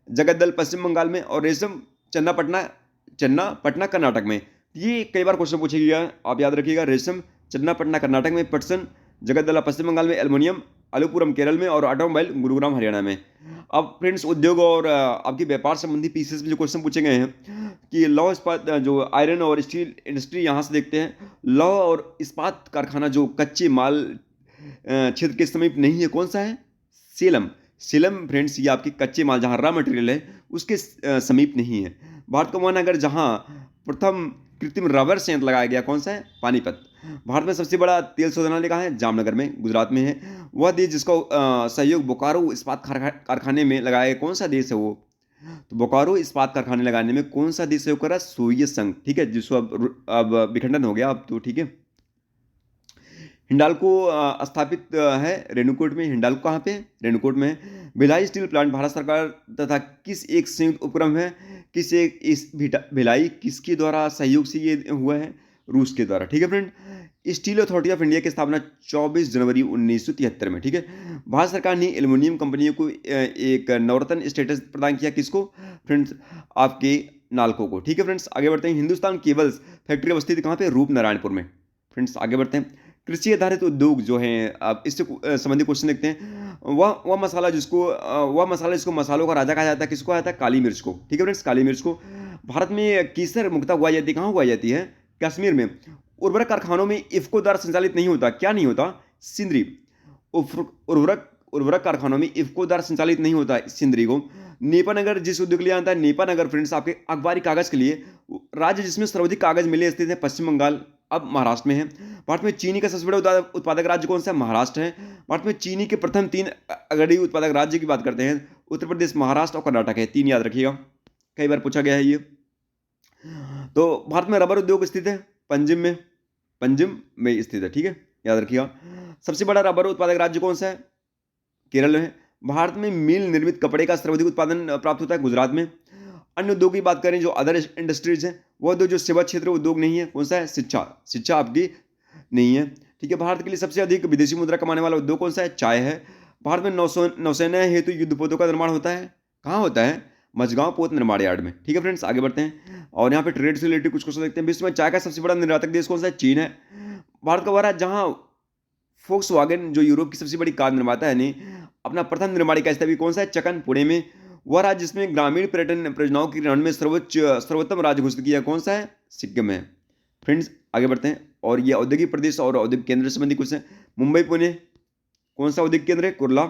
जगद्दल पश्चिम बंगाल में। और रेशम चन्नापटना कर्नाटक में। ये कई बार क्वेश्चन पूछे गया है, आप याद रखिएगा। रेशम चन्नापटना कर्नाटक में, पटसन जगद्दला पश्चिम बंगाल में, एल्युमिनियम अलुपुरम केरल में और ऑटोमोबाइल गुरुग्राम हरियाणा में। अब फ्रेंड्स उद्योग और आपकी व्यापार संबंधी पीसेस में जो क्वेश्चन पूछे गए हैं कि लौह इस्पात जो आयरन और स्टील इंडस्ट्री यहाँ से देखते हैं। लौह और इस्पात कारखाना जो कच्चे माल क्षेत्र के समीप नहीं है कौन सा है? सेलम फ्रेंड्स, ये आपके कच्चे माल जहाँ रॉ मटेरियल है उसके समीप नहीं है। भारत का महानगर जहाँ प्रथम कृत्रिम रबर संयंत्र लगाया गया कौन सा है? पानीपत। भारत में सबसे बड़ा तेल शोधनालय कहाँ है? जामनगर में, गुजरात में है। वह देश जिसका सहयोग बोकारो इस्पात कारखाने में लगाया गया कौन सा देश है वो? तो बोकारो इस्पात कारखाने लगाने में कौन सा देश सहयोग कर रहा है? सोवियत संघ। ठीक है, जिसको अब विखंडन हो गया अब तो। ठीक है, हिंडाल्को स्थापित है रेणुकूट में। हिंडाल्को कहाँ पे? रेणुकूट में। भिलाई स्टील प्लांट भारत सरकार तथा किस एक संयुक्त उपक्रम है? किस एक इस भिलाई किसके द्वारा सहयोग से ये हुआ है? रूस के द्वारा। ठीक है friend, steel authority of India की स्थापना 24 जनवरी 1973 में। ठीक है, भारत सरकार ने एल्युमिनियम कंपनियों को एक नवरत्न स्टेटस प्रदान किया किसको? फ्रेंड्स आपके नालको को। ठीक है फ्रेंड्स, आगे बढ़ते हैं। हिंदुस्तान केबल्स फैक्ट्री अवस्थित कहाँ पे? रूपनारायणपुर में। फ्रेंड्स आगे बढ़ते हैं। कृषि आधारित उद्योग जो हैं आप इससे संबंधित क्वेश्चन देखते हैं। वह मसाला जिसको मसालों का राजा कहा जाता है किसको आता है? काली मिर्च को। ठीक है फ्रेंड्स, काली मिर्च को। भारत में केसर मुख्यतः उगाई जाती है कहाँ उगाई जाती है? कश्मीर में उर्वरक कारखानों में इफ्को द्वारा संचालित नहीं होता, क्या नहीं होता? सिंदरी। उर्वरक उर्वरक कारखानों में इफ्को द्वारा संचालित नहीं होता सिंदरी को। नेपानगर जिस उद्योग के लिए आता है, नेपानगर फ्रेंड्स आपके अखबारी कागज के लिए राज्य जिसमें सर्वाधिक कागज मिले स्थित है पश्चिम बंगाल, अब महाराष्ट्र में है। भारत में चीनी का सबसे बड़ा उत्पादक राज्य कौन सा है? महाराष्ट्र है। भारत में चीनी के प्रथम 3 अग्रणी उत्पादक राज्य की बात करते हैं, उत्तर प्रदेश, महाराष्ट्र और कर्नाटक है। 3 याद रखिएगा, कई बार पूछा गया है ये। तो भारत में रबर उद्योग स्थित है पंजिम में स्थित है, ठीक है, याद रखिएगा। सबसे बड़ा रबर उत्पादक राज्य कौन सा है? केरल है। भारत में मिल निर्मित कपड़े का सर्वाधिक उत्पादन प्राप्त होता है गुजरात में। अन्य उद्योग की बात करें जो अदर इंडस्ट्रीज है, वो उद्योग जो सेवा क्षेत्र उद्योग नहीं है, कौन सा है? शिक्षा आपकी नहीं है, ठीक है। भारत के लिए सबसे अधिक विदेशी मुद्रा कमाने वाला उद्योग कौन सा है? चाय है। भारत में नौसेना हेतु युद्धपोतों का निर्माण होता है, कहाँ होता है? मझगांव पोत निर्माण यार्ड में, ठीक है फ्रेंड्स। आगे बढ़ते हैं और यहाँ पे ट्रेड से रिलेटेड कुछ क्वेश्चन देखते हैं। विश्व में चाय का सबसे बड़ा निर्यातक देश कौन सा है? चीन है। भारत का वह राज्य जहाँ फोक्सवागन जो यूरोप की सबसे बड़ी कार निर्माता है नहीं, अपना प्रथम निर्माणी स्थल कौन सा है? चकन, पुणे में। वह राज्य जिसमें ग्रामीण पर्यटन परियोजनाओं के निर्माण में सर्वोत्तम राज्य घोषित किया कौन सा है? सिक्किम है। फ्रेंड्स आगे बढ़ते हैं और ये औद्योगिक प्रदेश और औद्योगिक केंद्र संबंधी कुछ है। मुंबई पुणे कौन सा औद्योगिक केंद्र है? कुर्ला।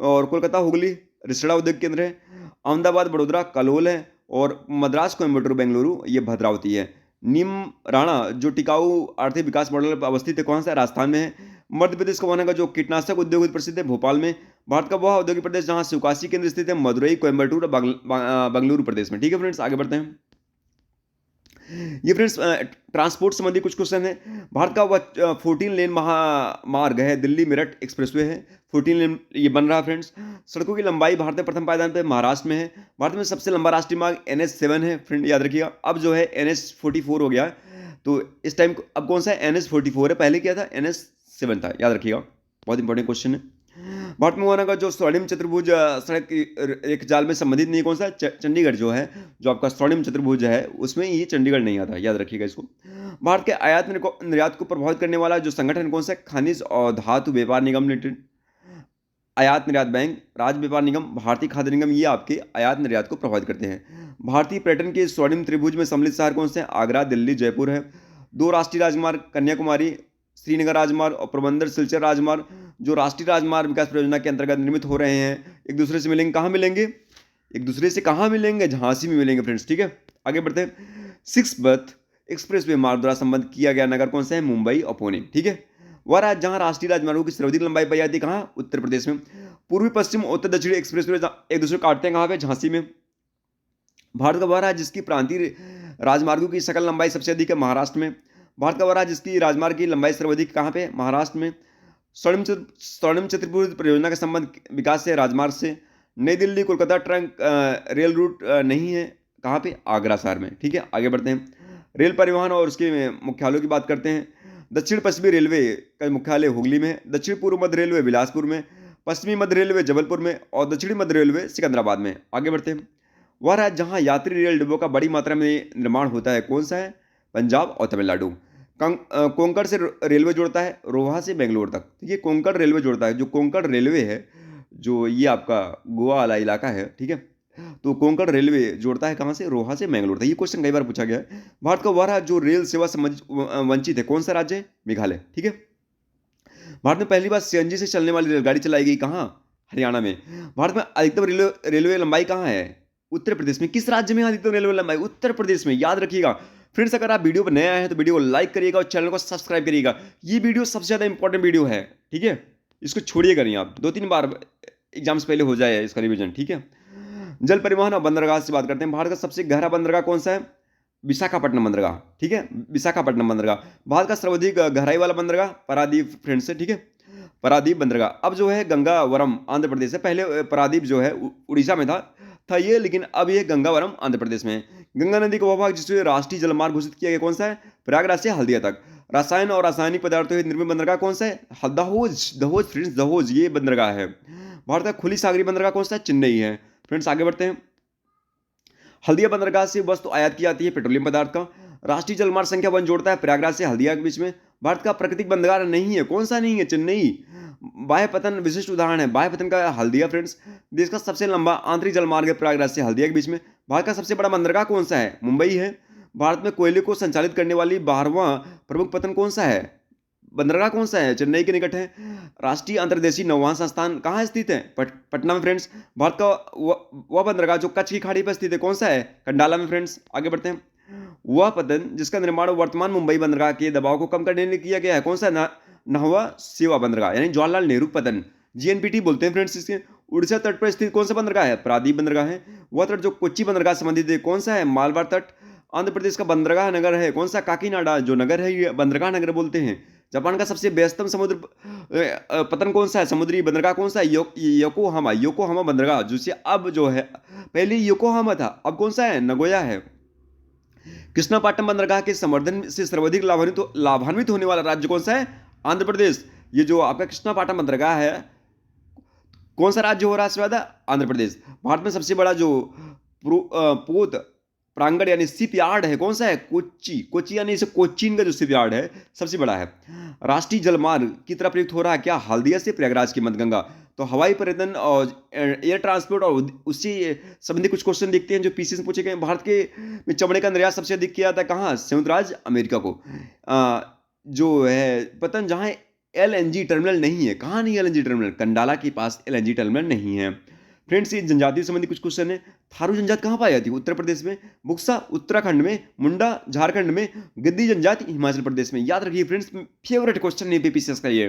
और कोलकाता हुगली रिसड़ा औद्योगिक केंद्र है। अहमदाबाद बड़ोदरा कलोल है। और मद्रास कोयम्बटूर बेंगलुरु ये भद्रावती है। नीमराणा जो टिकाऊ आर्थिक विकास मॉडल पर अवस्थित है कौन सा? राजस्थान में है। मध्य प्रदेश का वहां का जो कीटनाशक उद्योग प्रसिद्ध है भोपाल में। भारत का वह औद्योगिक प्रदेश जहां शिवकाशी केंद्र स्थित है मदुरई, कोयम्बटूर, बंगलुरु प्रदेश में, ठीक है फ्रेंड्स। आगे बढ़ते हैं। ये फ्रेंड्स ट्रांसपोर्ट संबंधी कुछ क्वेश्चन है। भारत का वह 14 लेन महामार्ग है, दिल्ली मेरठ एक्सप्रेसवे है, 14 लेन ये बन रहा है फ्रेंड्स। सड़कों की लंबाई भारत में प्रथम पायदान पे महाराष्ट्र में है। भारत में सबसे लंबा राष्ट्रीय मार्ग NH7 है फ्रेंड, याद रखिएगा। अब जो है NH44 हो गया, तो इस टाइम अब कौन सा है? NH44 है, पहले क्या था? NH7 था, याद रखिएगा, बहुत इंपॉर्टेंट क्वेश्चन है। भारत में होना का जो स्वर्णिम चतुर्भुज सड़क एक जाल में संबंधित नहीं कौन सा? चंडीगढ़ जो है, जो आपका स्वर्णिम चतुर्भुज है उसमें ये चंडीगढ़ नहीं आता, याद रखिएगा इसको। भारत के आयात निर्यात को प्रभावित करने वाला जो संगठन कौन सा है? खनिज और धातु व्यापार निगम लिमिटेड। आयात निर्यात बैंक, राज्य व्यापार निगम, भारतीय खाद्य निगम, ये आपके आयात निर्यात को प्रभावित करते हैं। भारतीय पर्यटन के स्वर्णिम त्रिभुज में सम्मिलित शहर कौन से हैं? आगरा, दिल्ली, जयपुर है। 2 राष्ट्रीय राजमार्ग कन्याकुमारी श्रीनगर राजमार्ग और पोरबंदर सिलचर राजमार्ग जो राष्ट्रीय राजमार्ग विकास परियोजना के अंतर्गत निर्मित हो रहे हैं, एक दूसरे से मिलेंगे, कहाँ मिलेंगे? एक दूसरे से कहाँ मिलेंगे? झांसी में मिलेंगे फ्रेंड्स, ठीक है। आगे बढ़ते हैं। 6 बर्थ एक्सप्रेसवे मार्ग द्वारा संबंध किया गया नगर कौन सा है? मुंबई और पुणे, ठीक है। वह राज्य जहाँ राष्ट्रीय राजमार्गों की सर्वाधिक लंबाई पाई जाती है, कहाँ? उत्तर प्रदेश में। पूर्वी पश्चिम उत्तर दक्षिणी एक्सप्रेसवे एक दूसरे को काटते हैं, कहाँ पे? झांसी में। भारत का वह राज्य जिसकी प्रांतीय राजमार्गों की सकल लंबाई सबसे अधिक है, महाराष्ट्र में। भारत का वह राज्य जिसकी राजमार्ग की लंबाई सर्वाधिक कहाँ पे? महाराष्ट्र में। स्वर्णिम चतुर्भुज परियोजना का संबंध विकास से, राजमार्ग से। नई Delhi Kolkata trunk rail route नहीं है, कहाँ पे? आगरा शहर में, ठीक है। आगे बढ़ते हैं। रेल परिवहन और उसके मुख्यालयों की बात करते हैं। दक्षिण पश्चिमी रेलवे का मुख्यालय हुगली में, दक्षिण पूर्व मध्य रेलवे बिलासपुर में, पश्चिमी मध्य रेलवे जबलपुर में और दक्षिणी मध्य रेलवे सिकंदराबाद में। आगे बढ़ते हैं। वह राज्य जहाँ यात्री रेल डिब्बों का बड़ी मात्रा में निर्माण होता है, कौन सा है? पंजाब और तमिलनाडु। कोंकण से रेलवे जोड़ता है रोहा से बेंगलोर तक, ये कोंकण रेलवे जोड़ता है। जो कोंकण रेलवे है, जो ये आपका गोवा वाला इलाका है, ठीक है, तो कोंकण रेलवे जोड़ता है कहाँ से? रोहा से बेंगलोर तक। ये क्वेश्चन कई बार पूछा गया है। भारत का वह राज्य जो रेल सेवा वंचित है, कौन सा राज्य है? मेघालय, ठीक है। भारत में पहली बार CNG से चलने वाली रेलगाड़ी चलाई गई, कहाँ? हरियाणा में। भारत में अधिकतम रेलवे लंबाई कहाँ है? उत्तर प्रदेश में। किस राज्य में अधिकतम रेलवे लंबाई? उत्तर प्रदेश में, याद रखिएगा फ्रेंड्स। अगर आप वीडियो पर नए आए हैं तो वीडियो को लाइक करिएगा और चैनल को सब्सक्राइब करिएगा। ये वीडियो सबसे ज़्यादा इंपॉर्टेंट वीडियो है, ठीक है, इसको छोड़िएगा नहीं आप। 2-3 बार एग्जाम से पहले हो जाए इसका रिवीजन, ठीक है। जल परिवहन और बंदरगाह से बात करते हैं। भारत का सबसे गहरा बंदरगाह कौन सा है? विशाखापट्टनम बंदरगाह, ठीक है, विशाखापट्टनम बंदरगाह। भारत का सर्वाधिक गहराई वाला बंदरगाह पारादीप फ्रेंड्स है, ठीक है, पारादीप बंदरगाह। अब जो है गंगावरम आंध्र प्रदेश है। पहले पारादीप जो है उड़ीसा में था ये, लेकिन अब ये गंगावरम आंध्र प्रदेश में है। गंगा नदी का वह भाग जिससे राष्ट्रीय जलमार्ग घोषित किया गया कौन सा है? प्रयागराज से हल्दिया तक। रसायन और रासायनिक पदार्थों से निर्मित बंदरगाह कौन सा है? दहोज फ्रेंड्स, दहोज ये बंदरगाह है। भारत का खुली सागरी बंदरगाह कौन सा है? चेन्नई है। फ्रेंड्स आगे बढ़ते हैं। हल्दिया बंदरगाह से वस्तु आयात की जाती है पेट्रोलियम पदार्थ का। राष्ट्रीय जलमार्ग संख्या 1 जोड़ता है प्रयागराज से हल्दिया के बीच में। भारत का प्राकृतिक बंदरगाह नहीं है, कौन सा नहीं है? चेन्नई। बाह्यपतन विशिष्ट उदाहरण है, बाह्यपतन का हल्दिया फ्रेंड्स। देश का सबसे लंबा आंतरिक जलमार्ग है प्रयागराज से हल्दिया के बीच में। भारत का सबसे बड़ा बंदरगाह कौन सा है? मुंबई है। भारत में कोयले को संचालित करने वाली 12वां प्रमुख पत्तन कौन सा है? बंदरगाह कौन सा है? चेन्नई के निकट है। राष्ट्रीय अंतर्देशीय नौवहन संस्थान कहाँ स्थित है? पटना में फ्रेंड्स। भारत का वह बंदरगाह जो कच्छ की खाड़ी पर स्थित है कौन सा है? कंडाला में फ्रेंड्स। आगे बढ़ते हैं। वह पत्तन जिसका निर्माण वर्तमान मुंबई बंदरगाह के दबाव को कम करने के लिए किया गया है कौन सा? नहवा सेवा बंदरगाह यानी जवाहरलाल नेहरू पत्तन, जीएनपीटी बोलते हैं फ्रेंड्स इसके। उड़ीसा तट पर स्थित कौन सा बंदरगाह है? प्रादीप बंदरगाह है। वह तट जो कोच्चि बंदरगाह संबंधित है कौन सा है? मालबार तट। आंध्र प्रदेश का बंदरगाह नगर है कौन सा? काकीनाडा जो नगर है ये बंदरगाह नगर बोलते हैं। जापान का सबसे व्यस्तम समुद्र पतन कौन सा है? समुद्री बंदरगाह कौन सा है? योकोहामा। योकोहामा बंदरगाह जिसे अब जो है, पहले योकोहामा था, अब कौन सा है? नगोया है। कृष्णापाटम बंदरगाह के संवर्धन से सर्वाधिक लाभान्वित होने वाला राज्य कौन सा है? आंध्र प्रदेश। ये जो आपका कृष्णापाटम बंदरगाह है कौन सा राज्य हो रहा है इससे ज्यादा? आंध्र प्रदेश। भारत में सबसे बड़ा जो पोत प्रांगण यानी शिप यार्ड है कौन सा है? कोच्चि। कोच्चि यानी इसे कोच्चिन का जो शिप यार्ड है सबसे बड़ा है। राष्ट्रीय जलमार्ग की तरफ प्रयुक्त हो रहा है क्या? हल्दिया से प्रयागराज की मध्यगंगा। तो हवाई पर्यटन और एयर ट्रांसपोर्ट और उससे संबंधित कुछ क्वेश्चन देखते हैं जो पीसीएस में पूछे गए। भारत के में चमड़े का निर्यात सबसे अधिक किया जाता है कहाँ? संयुक्त राज्य अमेरिका को। जो है पतन जहाँ एलएनजी टर्मिनल नहीं है, कहाँ नहीं एलएनजी टर्मिनल? कंडाला के पास एलएनजी टर्मिनल नहीं है। फ्रेंड्स ये जनजाति संबंधी कुछ क्वेश्चन है। थारू जनजाति कहाँ पाई जाती है? उत्तर प्रदेश में। बुक्सा उत्तराखंड में। मुंडा झारखंड में। गद्दी जनजाति हिमाचल प्रदेश में। याद रखिए फ्रेंड्स, फेवरेट क्वेश्चन है पीसीएस का ये।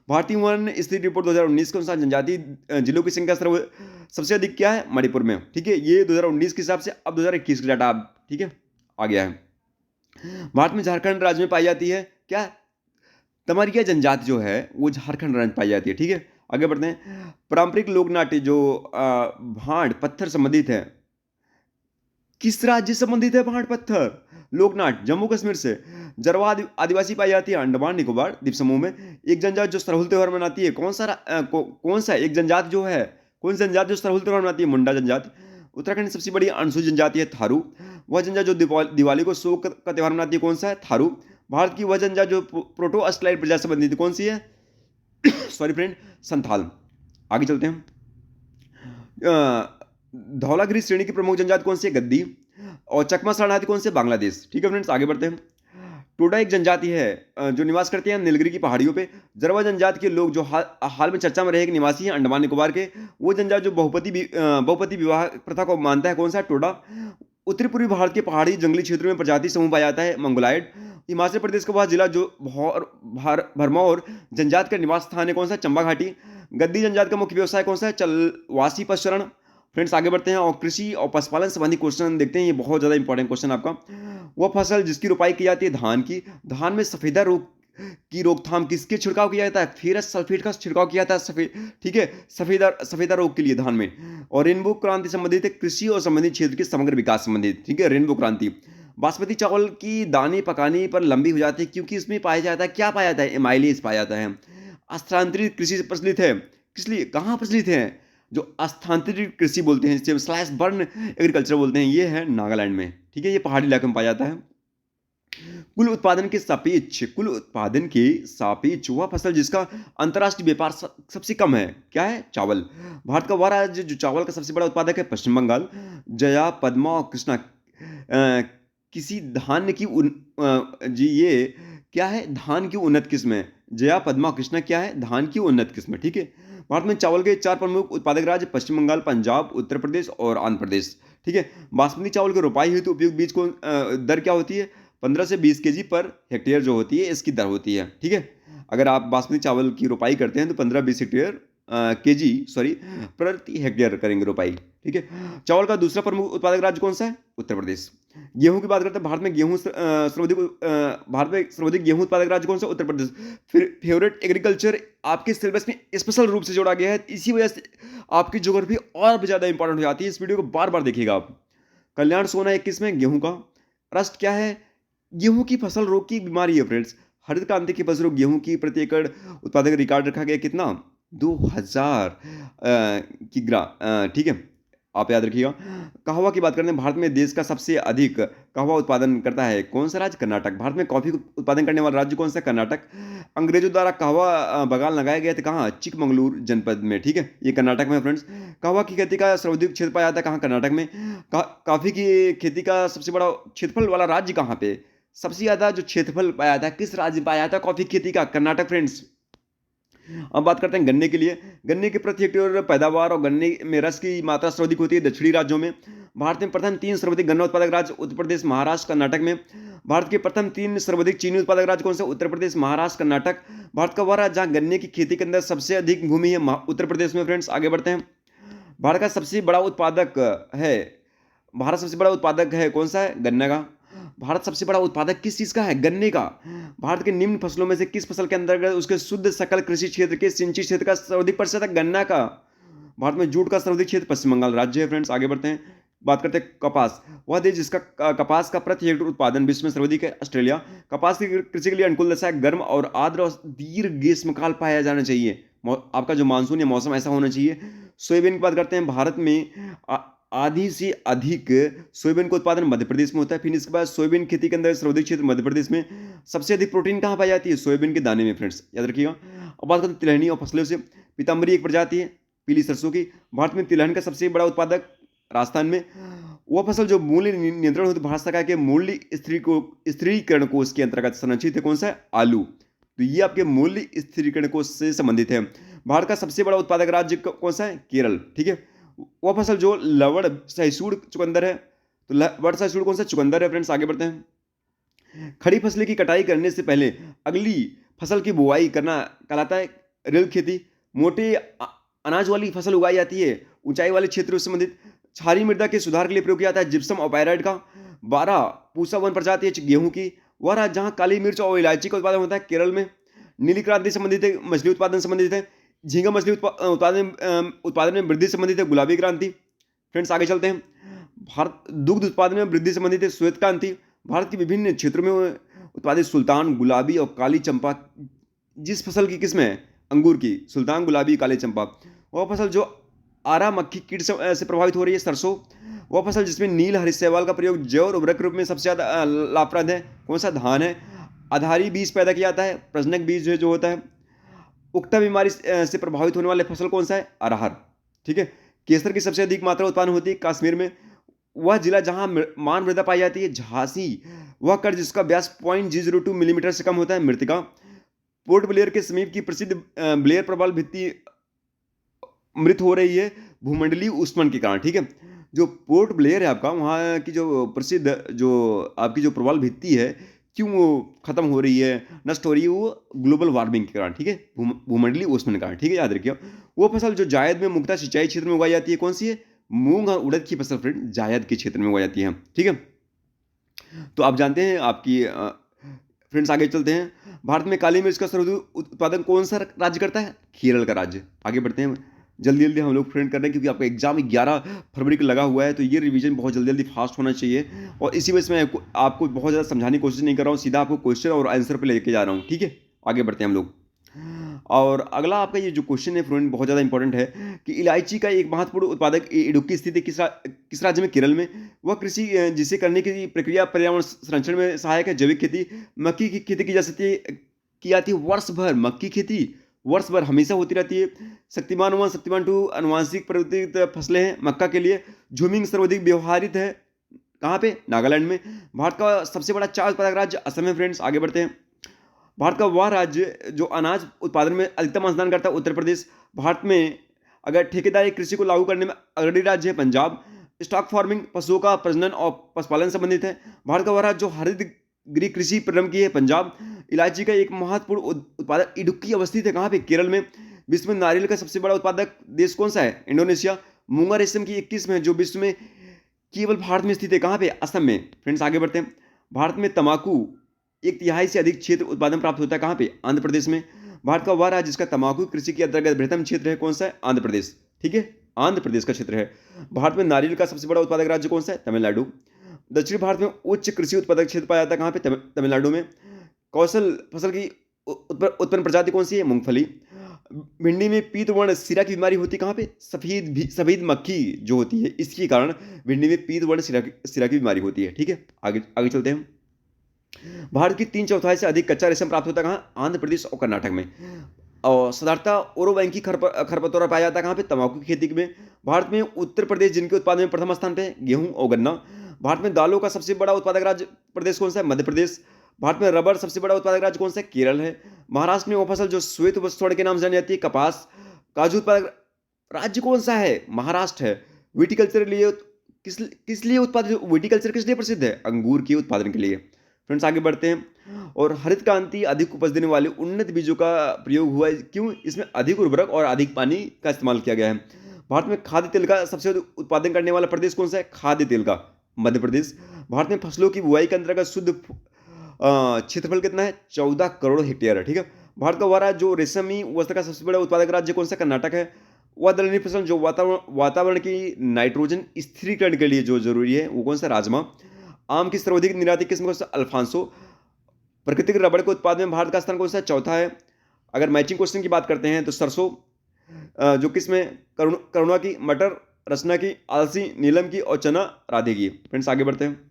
भारतीय वन स्थिति रिपोर्ट 2019 के अनुसार जनजाति जिलों की संख्या सबसे अधिक क्या है? मणिपुर में। ठीक है, ये 2019 के हिसाब से, अब 2021 का डाटा ठीक है आ गया है। भारत में झारखंड राज्य में पाई जाती है क्या? तमरिया जनजाति जो है वो झारखंड राज्य में पाई जाती है। ठीक है, आगे बढ़ते हैं। पारंपरिक लोक नाट्य जो भांड पत्थर संबंधित है, किस राज्य से संबंधित है? भांड पत्थर लोकनाट्य जम्मू कश्मीर से। जरवा आदिवासी पाई जाती है अंडमान निकोबार द्वीप समूह में। एक जनजाति जो सरहुल त्योहार मनाती है कौन सा एक जनजाति जो है, कौन सी जनजाति जो सरहुल त्योहार मनाती है? मुंडा जनजाति। उत्तराखंड की सबसे बड़ी अनुसूचित जनजाति है थारू। वह जनजाति जो दिवाली को शोक का त्योहार मनाती है कौन सा है? थारू। भारत की वह जनजाति जो प्रोटो अस्ट्रालॉइड प्रजाति से संबंधित कौन सी है? Sorry friend, Santhal. आगे चलते हैं। धौलागिरी श्रेणी की प्रमुख जनजाति कौन सी है? गद्दी। और चकमा शरणार्थी कौन से? बांग्लादेश। ठीक है फ्रेंड्स, आगे बढ़ते हैं। टोडा एक जनजाति है जो निवास करते हैं नीलगिरी की पहाड़ियों पे। जरवा जनजाति के लोग जो हाल में चर्चा में रहे निवासी हैं अंडमान निकोबार के। वो जनजाति जो बहुपति विवाह प्रथा को मानता है कौन सा है? टोडा। उत्तरी पूर्वी भारत के पहाड़ी जंगली क्षेत्रों में प्रजाति समूह पाया जाता है मंगोलाइड। हिमाचल प्रदेश का वह जिला जो भरमौर जनजाति का निवास स्थान है कौन सा? चंबा घाटी। गद्दी जनजाति का मुख्य व्यवसाय कौन सा है? चलवासी पशुचरण। फ्रेंड्स आगे बढ़ते हैं और कृषि और पशुपालन संबंधी क्वेश्चन देखते हैं। ये बहुत ज़्यादा इंपॉर्टेंट क्वेश्चन आपका। वह फसल जिसकी रोपाई की जाती है धान की। धान में सफेदा रोग की रोकथाम किसके छिड़काव किया जाता है? फेरस सल्फेट का छिड़काव किया जाता है सफेद, ठीक है, सफेदा रोग के लिए धान में। और रेनबो क्रांति संबंधित है कृषि और संबंधित क्षेत्र के समग्र विकास संबंधित। ठीक है, रेनबो क्रांति। बासमती चावल की दाने पकाने पर लंबी हो जाती है क्योंकि इसमें पाया जाता है, क्या पाया जाता है? एमाइलेज पाया जाता है। स्थानांतरित कृषि से प्रचलित है, किस लिए, कहाँ प्रचलित है? जो स्थानांतरित कृषि बोलते हैं, जिसे स्लैश बर्न एग्रीकल्चर बोलते हैं, ये है नागालैंड में। ठीक है, ये पहाड़ी इलाके में पाया जाता है। कुल उत्पादन के सापेक्ष वह फसल जिसका अंतर्राष्ट्रीय व्यापार सबसे कम है, क्या है? चावल। भारत का वह राज्य जो चावल का सबसे बड़ा उत्पादक है पश्चिम बंगाल। जया, पद्मा और कृष्णा किसी धान्य की जी ये क्या है? धान की उन्नत किस्म है। जया, पद्मा, कृष्णा क्या है? धान की उन्नत किस्म है। ठीक है, भारत में चावल के 4 प्रमुख उत्पादक राज्य पश्चिम बंगाल, पंजाब, उत्तर प्रदेश और आंध्र प्रदेश। ठीक है, बासमती चावल की रोपाई हुई तो उपयुक्त बीज को दर क्या होती है? 15 से 20 केजी पर हेक्टेयर जो होती है इसकी दर होती है। ठीक है, अगर आप बासमती चावल की रोपाई करते हैं तो 15-20 प्रति हेक्टेयर करेंगे रोपाई। ठीक है, चावल का दूसरा प्रमुख उत्पादक राज्य कौन सा है? उत्तर प्रदेश। गेहूं की बात करते हैं, भारत में सर्वाधिक गेहूं उत्पादक राज्य कौन सा? उत्तर प्रदेश। फिर फेवरेट एग्रीकल्चर आपके सिलेबस में स्पेशल रूप से जोड़ा गया है, इसी वजह से आपकी ज्योग्राफी और भी ज़्यादा इंपॉर्टेंट हो जाती है। इस वीडियो को बार बार देखिएगा आप। कल्याण सोना 21 में गेहूं का रस्ट क्या है? गेहूं की फसल रोग की बीमारी है फ्रेंड्स। हरित क्रांति की फसल रोग गेहूं की प्रति एकड़ उत्पादक रिकॉर्ड रखा गया कितना? 2000 ठीक है, आप याद रखिएगा। कहवा की बात करते हैं, भारत में देश का सबसे अधिक कहवा उत्पादन करता है कौन सा राज्य? कर्नाटक। भारत में कॉफी उत्पादन करने वाला राज्य कौन सा? कर्नाटक। अंग्रेजों द्वारा कहवा बागान लगाए गए थे कहाँ? चिकमंगलूर जनपद में, ठीक है, ये कर्नाटक में है फ्रेंड्स। कहवा की खेती का सर्वाधिक क्षेत्र पाया जाता है कहाँ? कर्नाटक में। कॉफी की खेती का सबसे बड़ा क्षेत्रफल वाला राज्य कहाँ पे? सबसे ज्यादा जो क्षेत्रफल पाया जाता है किस राज्य में पाया जाता है कॉफी की खेती का? कर्नाटक फ्रेंड्स। अब बात करते हैं गन्ने के लिए। गन्ने के प्रति हेक्टेयर पैदावार और गन्ने में रस की मात्रा सर्वाधिक होती है दक्षिणी राज्यों में। भारत में प्रथम 3 सर्वाधिक गन्ना उत्पादक राज्य उत्तर प्रदेश, महाराष्ट्र, कर्नाटक में। भारत के प्रथम 3 सर्वाधिक चीनी उत्पादक राज्य कौन से? उत्तर प्रदेश, महाराष्ट्र, कर्नाटक। भारत का वह राज्य जहाँ गन्ने की खेती के अंदर सबसे अधिक भूमि है, उत्तर प्रदेश में फ्रेंड्स। आगे बढ़ते हैं। भारत का सबसे बड़ा उत्पादक है, भारत सबसे बड़ा उत्पादक है कौन सा है? गन्ना का। भारत सबसे बड़ा उत्पादक किस चीज का है? गन्ने का। भारत के निम्न फसलों में से किस फसल के अंतर्गत उसके शुद्ध सकल कृषि क्षेत्र के सिंचित क्षेत्र का सर्वाधिक प्रतिशत है? गन्ना का। भारत में जूट का सर्वाधिक क्षेत्र पश्चिम बंगाल राज्य है फ्रेंड्स। आगे बढ़ते हैं। बात करते हैं कपास। वह देश जिसका कपास का प्रति हेक्टेयर उत्पादन विश्व में सर्वाधिक है, ऑस्ट्रेलिया। कपास की कृषि के लिए अनुकूल दशा गर्म और आर्द्र और दीर्घ ग्रीष्मकाल पाया जाना चाहिए। आपका जो मानसून या मौसम ऐसा होना चाहिए। सोयाबीन की बात करते हैं। भारत में आधी से अधिक सोयाबीन का उत्पादन मध्य प्रदेश में होता है। फिर इसके बाद सोयाबीन खेती के अंदर सर्वाधिक क्षेत्र मध्य प्रदेश में। सबसे अधिक प्रोटीन कहाँ पाई जाती है? सोयाबीन के दाने में फ्रेंड्स, याद रखिएगा। अब बात करते हैं तिलहनी और फसलों से। पीताम्बरी एक प्रजाति है पीली सरसों की। भारत में तिलहन का सबसे बड़ा उत्पादक राजस्थान में। वह फसल जो मूल्य नियंत्रण होती भारत सरकार के मूल्य स्थिरीकरण कोष के अंतर्गत संरक्षित है कौन सा है? आलू। तो ये आपके मूल्य स्थिरीकरण कोष से संबंधित है। भारत का सबसे बड़ा उत्पादक राज्य कौन सा है? केरल, ठीक है। वह फसल जो लवण सहिष्णु चुकंदर है, तो लवण सहिष्णु कौन सा? चुकंदर है फ्रेंड्स। आगे बढ़ते हैं। खड़ी फसलें की कटाई करने से पहले अगली फसल की बुआई करना कहलाता है रेल खेती। मोटे अनाज वाली फसल उगाई जाती है ऊंचाई वाले क्षेत्रों से संबंधित। क्षारीय मृदा के सुधार के लिए प्रयोग किया जाता है जिप्सम और पायराइड का। 12 पूसा वन प्रजाति है गेहूं की। वह राज्य जहां काली मिर्च और इलायची का उत्पादन होता है केरल में। नीली क्रांति संबंधित है, मछली उत्पादन संबंधित है। झींगा मछली उत्पादन में वृद्धि संबंधित है गुलाबी क्रांति। फ्रेंड्स आगे चलते हैं। भारत दुग्ध उत्पादन में वृद्धि संबंधित है श्वेत क्रांति। भारत के विभिन्न क्षेत्रों में उत्पादित सुल्तान, गुलाबी और काली चंपा जिस फसल की किस्म है अंगूर की, सुल्तान, गुलाबी, काली चंपा। वह फसल जो आरा मक्खी कीट से प्रभावित हो रही है सरसों। वह फसल जिसमें नील हरित शैवाल का प्रयोग जैव और उर्वरक रूप में सबसे ज्यादा लाभप्रद है कौन सा? धान है। आधारी बीज पैदा किया जाता है, प्रजनक बीज जो होता है। उक्ता बीमारी से प्रभावित होने वाले फसल कौन सा है? अरहर, ठीक है। केसर की सबसे अधिक मात्रा उत्पादन होती है कश्मीर में। वह जिला जहां मान मृदा पाई जाती है झांसी। वह कर जिसका व्यास 0.002 मिलीमीटर से कम होता है मृतिका। पोर्ट ब्लेयर के समीप की प्रसिद्ध ब्लेयर प्रबल भित्ति मृत हो रही है भूमंडलीय उष्मन के कारण, ठीक है। जो पोर्ट ब्लेयर है आपका, वहाँ की जो प्रसिद्ध जो आपकी जो प्रबल भित्ति है क्यों वो खत्म हो रही है, नष्ट हो रही है? वो ग्लोबल वार्मिंग के कारण, ठीक है, भूमंडलीय उष्मन के कारण, ठीक है, याद रखिए। वो फसल जो जायद में मुख्यतः सिंचाई क्षेत्र में उगाई जाती है कौन सी है? मूंग और उड़द की फसल फ्रेंड जायद के क्षेत्र में उगाई जाती है, ठीक है। तो आप जानते हैं आपकी फ्रेंड्स आगे चलते हैं। भारत में काली मिर्च का सर्वाधिक उत्पादन कौन सा राज्य करता है? केरल का राज्य। आगे बढ़ते हैं। जल्दी जल्दी हम लोग फ्रेंड कर रहे हैं क्योंकि आपका एग्जाम 11 फरवरी को लगा हुआ है, तो ये रिवीजन बहुत जल्दी जल्दी फास्ट होना चाहिए। और इसी वजह से मैं आपको बहुत ज़्यादा समझाने की कोशिश नहीं कर रहा हूँ, सीधा आपको क्वेश्चन और आंसर पे लेके जा रहा हूँ, ठीक है। आगे बढ़ते हैं हम लोग। और अगला आपका ये जो क्वेश्चन है फ्रेंड बहुत ज़्यादा इंपॉर्टेंट है कि इलायची का एक महत्वपूर्ण उत्पादक इडुक्की स्थित है किस राज्य में? केरल में। वह कृषि जिसे करने की प्रक्रिया पर्यावरण संरक्षण में सहायक है जैविक खेती। मक्की की खेती की जा सकती है, की जाती है वर्ष भर। मक्की खेती वर्ष भर हमेशा होती रहती है। शक्तिमान 1, शक्तिमान 2 अनुवांशिक परिवर्तित फसलें हैं मक्का के लिए। झूमिंग सर्वाधिक व्यवहारित है कहाँ पे? नागालैंड में। भारत का सबसे बड़ा चाय उत्पादक राज्य असम है फ्रेंड्स। आगे बढ़ते हैं। भारत का वह राज्य जो अनाज उत्पादन में अधिकतम अंशदान करता है उत्तर प्रदेश। भारत में अगर ठेकेदारी कृषि को लागू करने में अग्रणी राज्य है पंजाब। स्टॉक फार्मिंग पशुओं का प्रजनन और पशुपालन संबंधित है। भारत का वह राज्य जो हरित गृह कृषि प्रारंभ की है पंजाब। इलायची का एक महत्वपूर्ण उत्पादक इडुक्की अवस्थित है कहाँ पे? केरल में। विश्व में नारियल का सबसे बड़ा उत्पादक देश कौन सा है? इंडोनेशिया। मूंगा रेशम की एक किस्म है जो विश्व में केवल भारत में स्थित है कहाँ पे? असम में। फ्रेंड्स आगे बढ़ते हैं। भारत में तंबाकू 1/3 से अधिक क्षेत्र उत्पादन प्राप्त होता है कहाँ पे? आंध्र प्रदेश में। भारत का वह राज्य जिसका तंबाकू कृषि के अंतर्गत बृहत्तम क्षेत्र है कौन सा है? आंध्र प्रदेश, ठीक है, आंध्र प्रदेश का क्षेत्र है। भारत में नारियल का सबसे बड़ा उत्पादक राज्य कौन सा है? तमिलनाडु। दक्षिण भारत में उच्च कृषि उत्पादक क्षेत्र पाया जाता है कहाँ पे? तमिलनाडु में। कौशल फसल की उत्पन्न प्रजाति कौन सी है? मूंगफली। भिंडी में पीत वर्ण सिरा की बीमारी होती है कहाँ पे? सफेद मक्खी जो होती है इसके कारण भिंडी में पीत वर्ण सिरा की बीमारी होती है। ठीक है, आगे आगे चलते हैं। भारत की 3/4 से अधिक कच्चा रेशम प्राप्त होता है कहाँ? आंध्र प्रदेश और कर्नाटक में। और साधारणतः ओरोबैंकी खरपतवार पाया जाता है कहाँ पे? तंबाकू की खेती में। भारत में उत्तर प्रदेश जिनके उत्पादन में प्रथम स्थान पे है, गेहूं और गन्ना। भारत में दालों का सबसे बड़ा उत्पादक राज्य प्रदेश कौन सा है? मध्य प्रदेश। भारत में रबर सबसे बड़ा उत्पादक राज्य कौन सा है? केरल है। महाराष्ट्र में वो फसल जो श्वेत वस्त्र के नाम से जानी जाती है, कपास। काजू उत्पादक राज्य कौन सा है? महाराष्ट्र है। विटिकल्चर लिए किस लिए उत्पादित विटिकल्चर किस लिए प्रसिद्ध है? अंगूर के उत्पादन के लिए। फ्रेंड्स आगे बढ़ते हैं। और हरित क्रांति अधिक उपज देने वाले उन्नत बीजों का प्रयोग हुआ है, क्यों? इसमें अधिक उर्वरक और अधिक पानी का इस्तेमाल किया गया है। भारत में खाद्य तेल का सबसे अधिक उत्पादन करने वाला प्रदेश कौन सा है? खाद्य तेल का मध्य प्रदेश। भारत में फसलों की बुआई के अंतर्गत शुद्ध क्षेत्रफल कितना है? 14 करोड़ हेक्टेयर है। ठीक है। भारत का हमारा जो रेशमी वस्त्र का सबसे बड़ा उत्पादक राज्य कौन सा? कर्नाटक है। वह दलहनी फसल जो वातावरण की नाइट्रोजन स्थिरीकरण के लिए जो जरूरी है वो कौन सा? राजमा। आम की सर्वाधिक निर्यातित किस्म कौन सा? अल्फांसो। प्राकृतिक रबड़ के उत्पादन में भारत का स्थान कौन सा? चौथा है। अगर मैचिंग क्वेश्चन की बात करते हैं तो सरसों जो किस्म है? करुणा की, मटर रचना की, आलसी नीलम की और चना राधे की। फ्रेंड्स आगे बढ़ते हैं।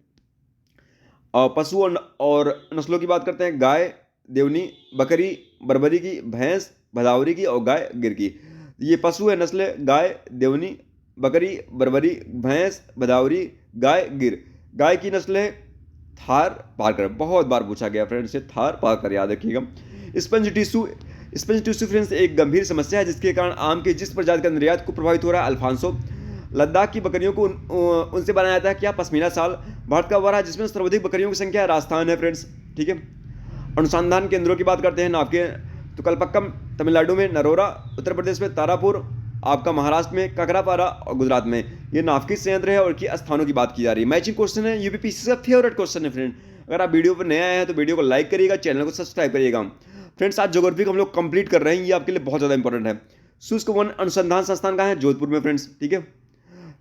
पशु और नस्लों की बात करते हैं। गाय देवनी, बकरी बरबरी की, भैंस भदावरी की और गाय गिर की। ये पशु है, नस्ल है गाय देवनी, बकरी बरबरी, भैंस भदावरी, गाय गिर। गाय की नस्ल है थार पारकर। बहुत बार पूछा गया फ्रेंड्स, थार पारकर याद रखिएगा। स्पंज टिश्यू फ्रेंड्स एक गंभीर समस्या है जिसके कारण आम के जिस प्रजाति का निर्यात को प्रभावित हो रहा है? अल्फांसो। लद्दाख की बकरियों को उनसे बनाया जाता है क्या? पश्मीना शाल। भारत का वारा जिसमें सर्वाधिक बकरियों की संख्या है? राजस्थान है फ्रेंड्स। ठीक है। अनुसंधान केंद्रों की बात करते हैं नाके तो कलपक्कम तमिलनाडु में, नरोरा उत्तर प्रदेश में, तारापुर आपका महाराष्ट्र में, ककरापारा और गुजरात में ये नाफकिस संयंत्र है और की स्थानों की बात की जा रही है। मैचिंग क्वेश्चन है, यूपीपीसी का फेवरेट क्वेश्चन है फ्रेंड। अगर आप वीडियो पर नए आए हैं तो वीडियो को लाइक करिएगा, चैनल को सब्सक्राइब करिएगा। फ्रेंड्स आज ज्योग्राफी को हम लोग कंप्लीट कर रहे हैं, ये आपके लिए बहुत ज़्यादा इंपॉर्टेंट है। शुष्क वन अनुसंधान संस्थान कहाँ है? जोधपुर में फ्रेंड्स। ठीक है।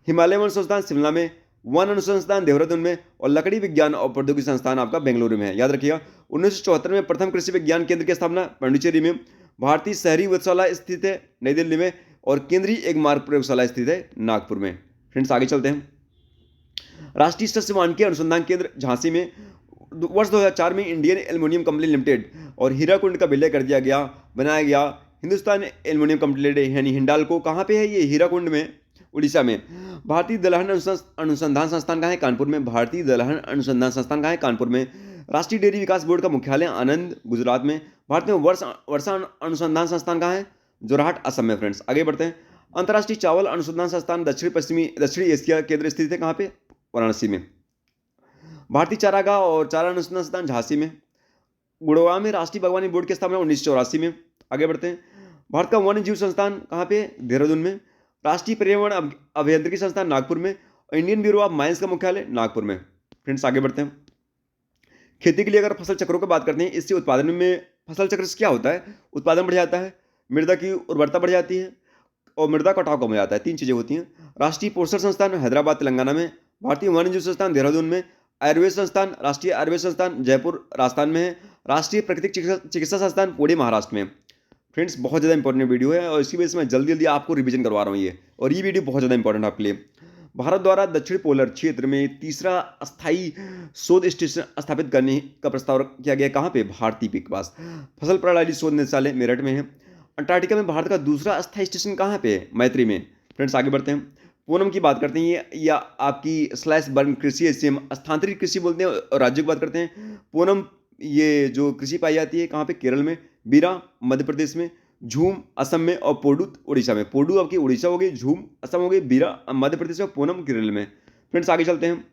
हिमालय वन संस्थान शिमला में, वन अनुसंधान देहरादून में और लकड़ी विज्ञान और प्रौद्योगिकी संस्थान आपका बेंगलुरु में है। याद रखिएगा। 1974 में प्रथम कृषि विज्ञान केंद्र की स्थापना पांडिचेरी में। भारतीय शहरी वेधशाला स्थित है नई दिल्ली में और केंद्रीय एक मार्ग प्रयोगशाला स्थित है नागपुर में। फ्रेंड्स आगे चलते हैं। राष्ट्रीय सस्य वानिकी अनुसंधान केंद्र झांसी में। वर्ष 2004 में इंडियन एल्युमिनियम कंपनी लिमिटेड और हीराकुंड का विलय कर दिया गया, बनाया गया हिंदुस्तान एल्युमिनियम कंपनी लिमिटेड यानी हिंडाल्को। कहाँ पे है ये? हीराकुंड में, उड़ीसा में। भारतीय दलहन अनुसंधान संस्थान कहाँ है? कानपुर में। भारतीय दलहन अनुसंधान संस्थान कहाँ है? कानपुर में। राष्ट्रीय डेयरी विकास बोर्ड का मुख्यालय आनंद गुजरात में। भारत में वर्षा अनुसंधान संस्थान कहाँ है? जोरहाट असम में। फ्रेंड्स आगे बढ़ते हैं। अंतर्राष्ट्रीय चावल अनुसंधान संस्थान दक्षिणी एशिया केंद्र स्थित है कहाँ पे? वाराणसी में। भारतीय चारागाह और चारा अनुसंधान संस्थान झांसी में। गुड़गांव में राष्ट्रीय बागवानी बोर्ड की स्थापना 1984 में। आगे बढ़ते हैं। भारत का वन्य जीव संस्थान कहाँ पे? देहरादून में। राष्ट्रीय पर्यावरण अभियांत्रिकी संस्थान नागपुर में। इंडियन ब्यूरो ऑफ माइंस का मुख्यालय नागपुर में। फ्रेंड्स आगे बढ़ते हैं। खेती के लिए अगर फसल चक्रों की बात करते हैं, इससे उत्पादन में फसल चक्र से क्या होता है? उत्पादन बढ़ जाता है, मृदा की उर्वरता बढ़ जाती है और मृदा कटाव कम हो जाता है। 3 चीज़ें होती हैं। राष्ट्रीय पोषण संस्थान हैदराबाद तेलंगाना में। भारतीय वन्यजीव संस्थान देहरादून में। आयुर्वेद संस्थान राष्ट्रीय आयुर्वेद संस्थान जयपुर राजस्थान में है। राष्ट्रीय प्राकृतिक चिकित्सा संस्थान पुणे महाराष्ट्र में। फ्रेंड्स बहुत ज़्यादा इंपॉर्टेंट वीडियो है और इसी वजह से मैं जल्दी जल्दी आपको रिवीजन करवा रहा हूँ ये, और ये वीडियो बहुत ज़्यादा इंपॉर्टेंट है आपके लिए। भारत द्वारा दक्षिण पोलर क्षेत्र में तीसरा अस्थायी शोध स्टेशन स्थापित करने का प्रस्ताव किया गया। कहाँ पे? भारतीय के पास। फसल प्रणाली शोध निदेशालय मेरठ में है। अंटार्कटिका में भारत का दूसरा अस्थायी स्टेशन कहाँ पे है? मैत्री में। फ्रेंड्स आगे बढ़ते हैं। पूनम की बात करते हैं, ये या आपकी स्लैश बर्न कृषि, इसे हम स्थानांतरित कृषि बोलते हैं। और राज्य की बात करते हैं, पूनम ये जो कृषि पाई जाती है कहाँ पे? केरल में। बीरा मध्य प्रदेश में। झूम असम में और पोडू उड़ीसा में। पोडू आपकी उड़ीसा हो गई, झूम असम हो गई, बीरा मध्य प्रदेश में, पूनम केरल में। फ्रेंड्स आगे चलते हैं।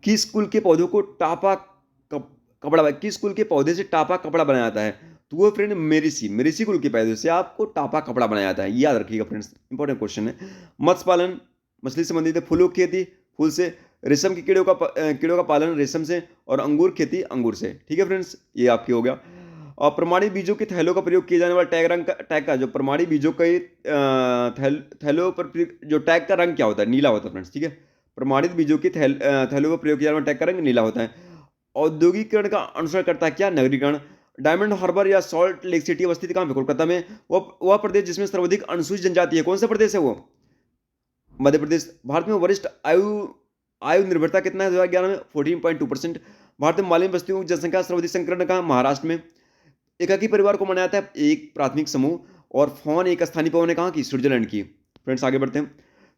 किस कुल के पौधों को टापा कपड़ा, किस कुल के पौधे से टापा कपड़ा बनाया जाता है? तो वो फ्रेंड मेरिसी कुल के पौधे से आपको टापा कपड़ा बनाया जाता है। याद रखिएगा फ्रेंड्स, इंपॉर्टेंट क्वेश्चन है। मत्स्य पालन मछली संबंधित है। फूलों की खेती फूल से। रेशम के कीड़ों का पालन रेशम से। और अंगूर खेती अंगूर से। ठीक है फ्रेंड्स, ये आपके हो गया। और प्रमाणित बीजों के थैलों का प्रयोग किए जाने वाला टैग का जो प्रमाणित बीजों के थैलों पर जो टैग का रंग क्या होता है? नीला होता है फ्रेंड्स। ठीक है। प्रमाणित बीजों के थैलों का प्रयोग किया जाने वाला टैग का रंग नीला होता है। औद्योगिकरण का अनुसरण करता है क्या? नगरीकरण। डायमंड हार्बर या सॉल्ट लेक सिटी अवस्थित कहाँ पे? कोलकाता में। वह प्रदेश जिसमें सर्वाधिक अनुसूचित जनजाति है, कौन सा प्रदेश है वो? मध्य प्रदेश। भारत में वरिष्ठ आयु आयु निर्भरता कितना है 2011 में? 14.2%। भारत में मालूम बस्तियों की जनसंख्या सर्वाधिक संकीर्ण कहाँ? महाराष्ट्र में। एकाकी परिवार को माना जाता है एक प्राथमिक समूह, और फॉन एक स्थानीय पवन है कहाँ की? स्विट्जरलैंड की। फ्रेंड्स आगे बढ़ते हैं।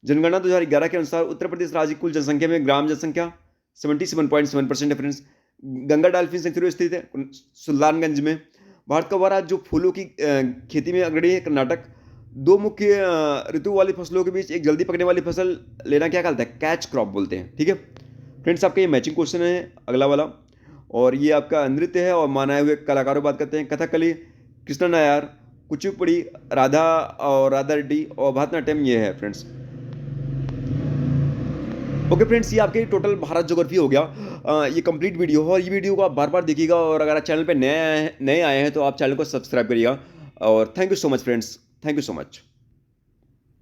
जनगणना 2011 के अनुसार उत्तर प्रदेश राज्य की कुल जनसंख्या में ग्राम जनसंख्या 77.7% है। फ्रेंड्स गंगा डॉल्फिन सेंचुरी स्थित है सुल्तानगंज में। भारत का वह राज्य जो फूलों की खेती में अग्रणी है कर्नाटक। दो मुख्य ऋतु वाली फसलों के बीच एक जल्दी पकने वाली फसल लेना क्या कहलाता है? कैच क्रॉप बोलते हैं। ठीक है फ्रेंड्स, आपका ये मैचिंग क्वेश्चन है अगला वाला, और ये आपका नृत्य है और मानाए हुए कलाकारों बात करते हैं। कथकली कृष्ण नायर, कुचिपुड़ी राधा और राधा रेड्डी, और भरतनाट्यम ये है फ्रेंड्स। ओके फ्रेंड्स, ये आपके टोटल भारत ज्योग्राफी हो गया। ये कंप्लीट वीडियो है, और ये वीडियो को आप बार बार देखिएगा, और अगर आप चैनल पे नए आए हैं तो आप चैनल को सब्सक्राइब करिएगा। और thank you so much friends, thank you so much.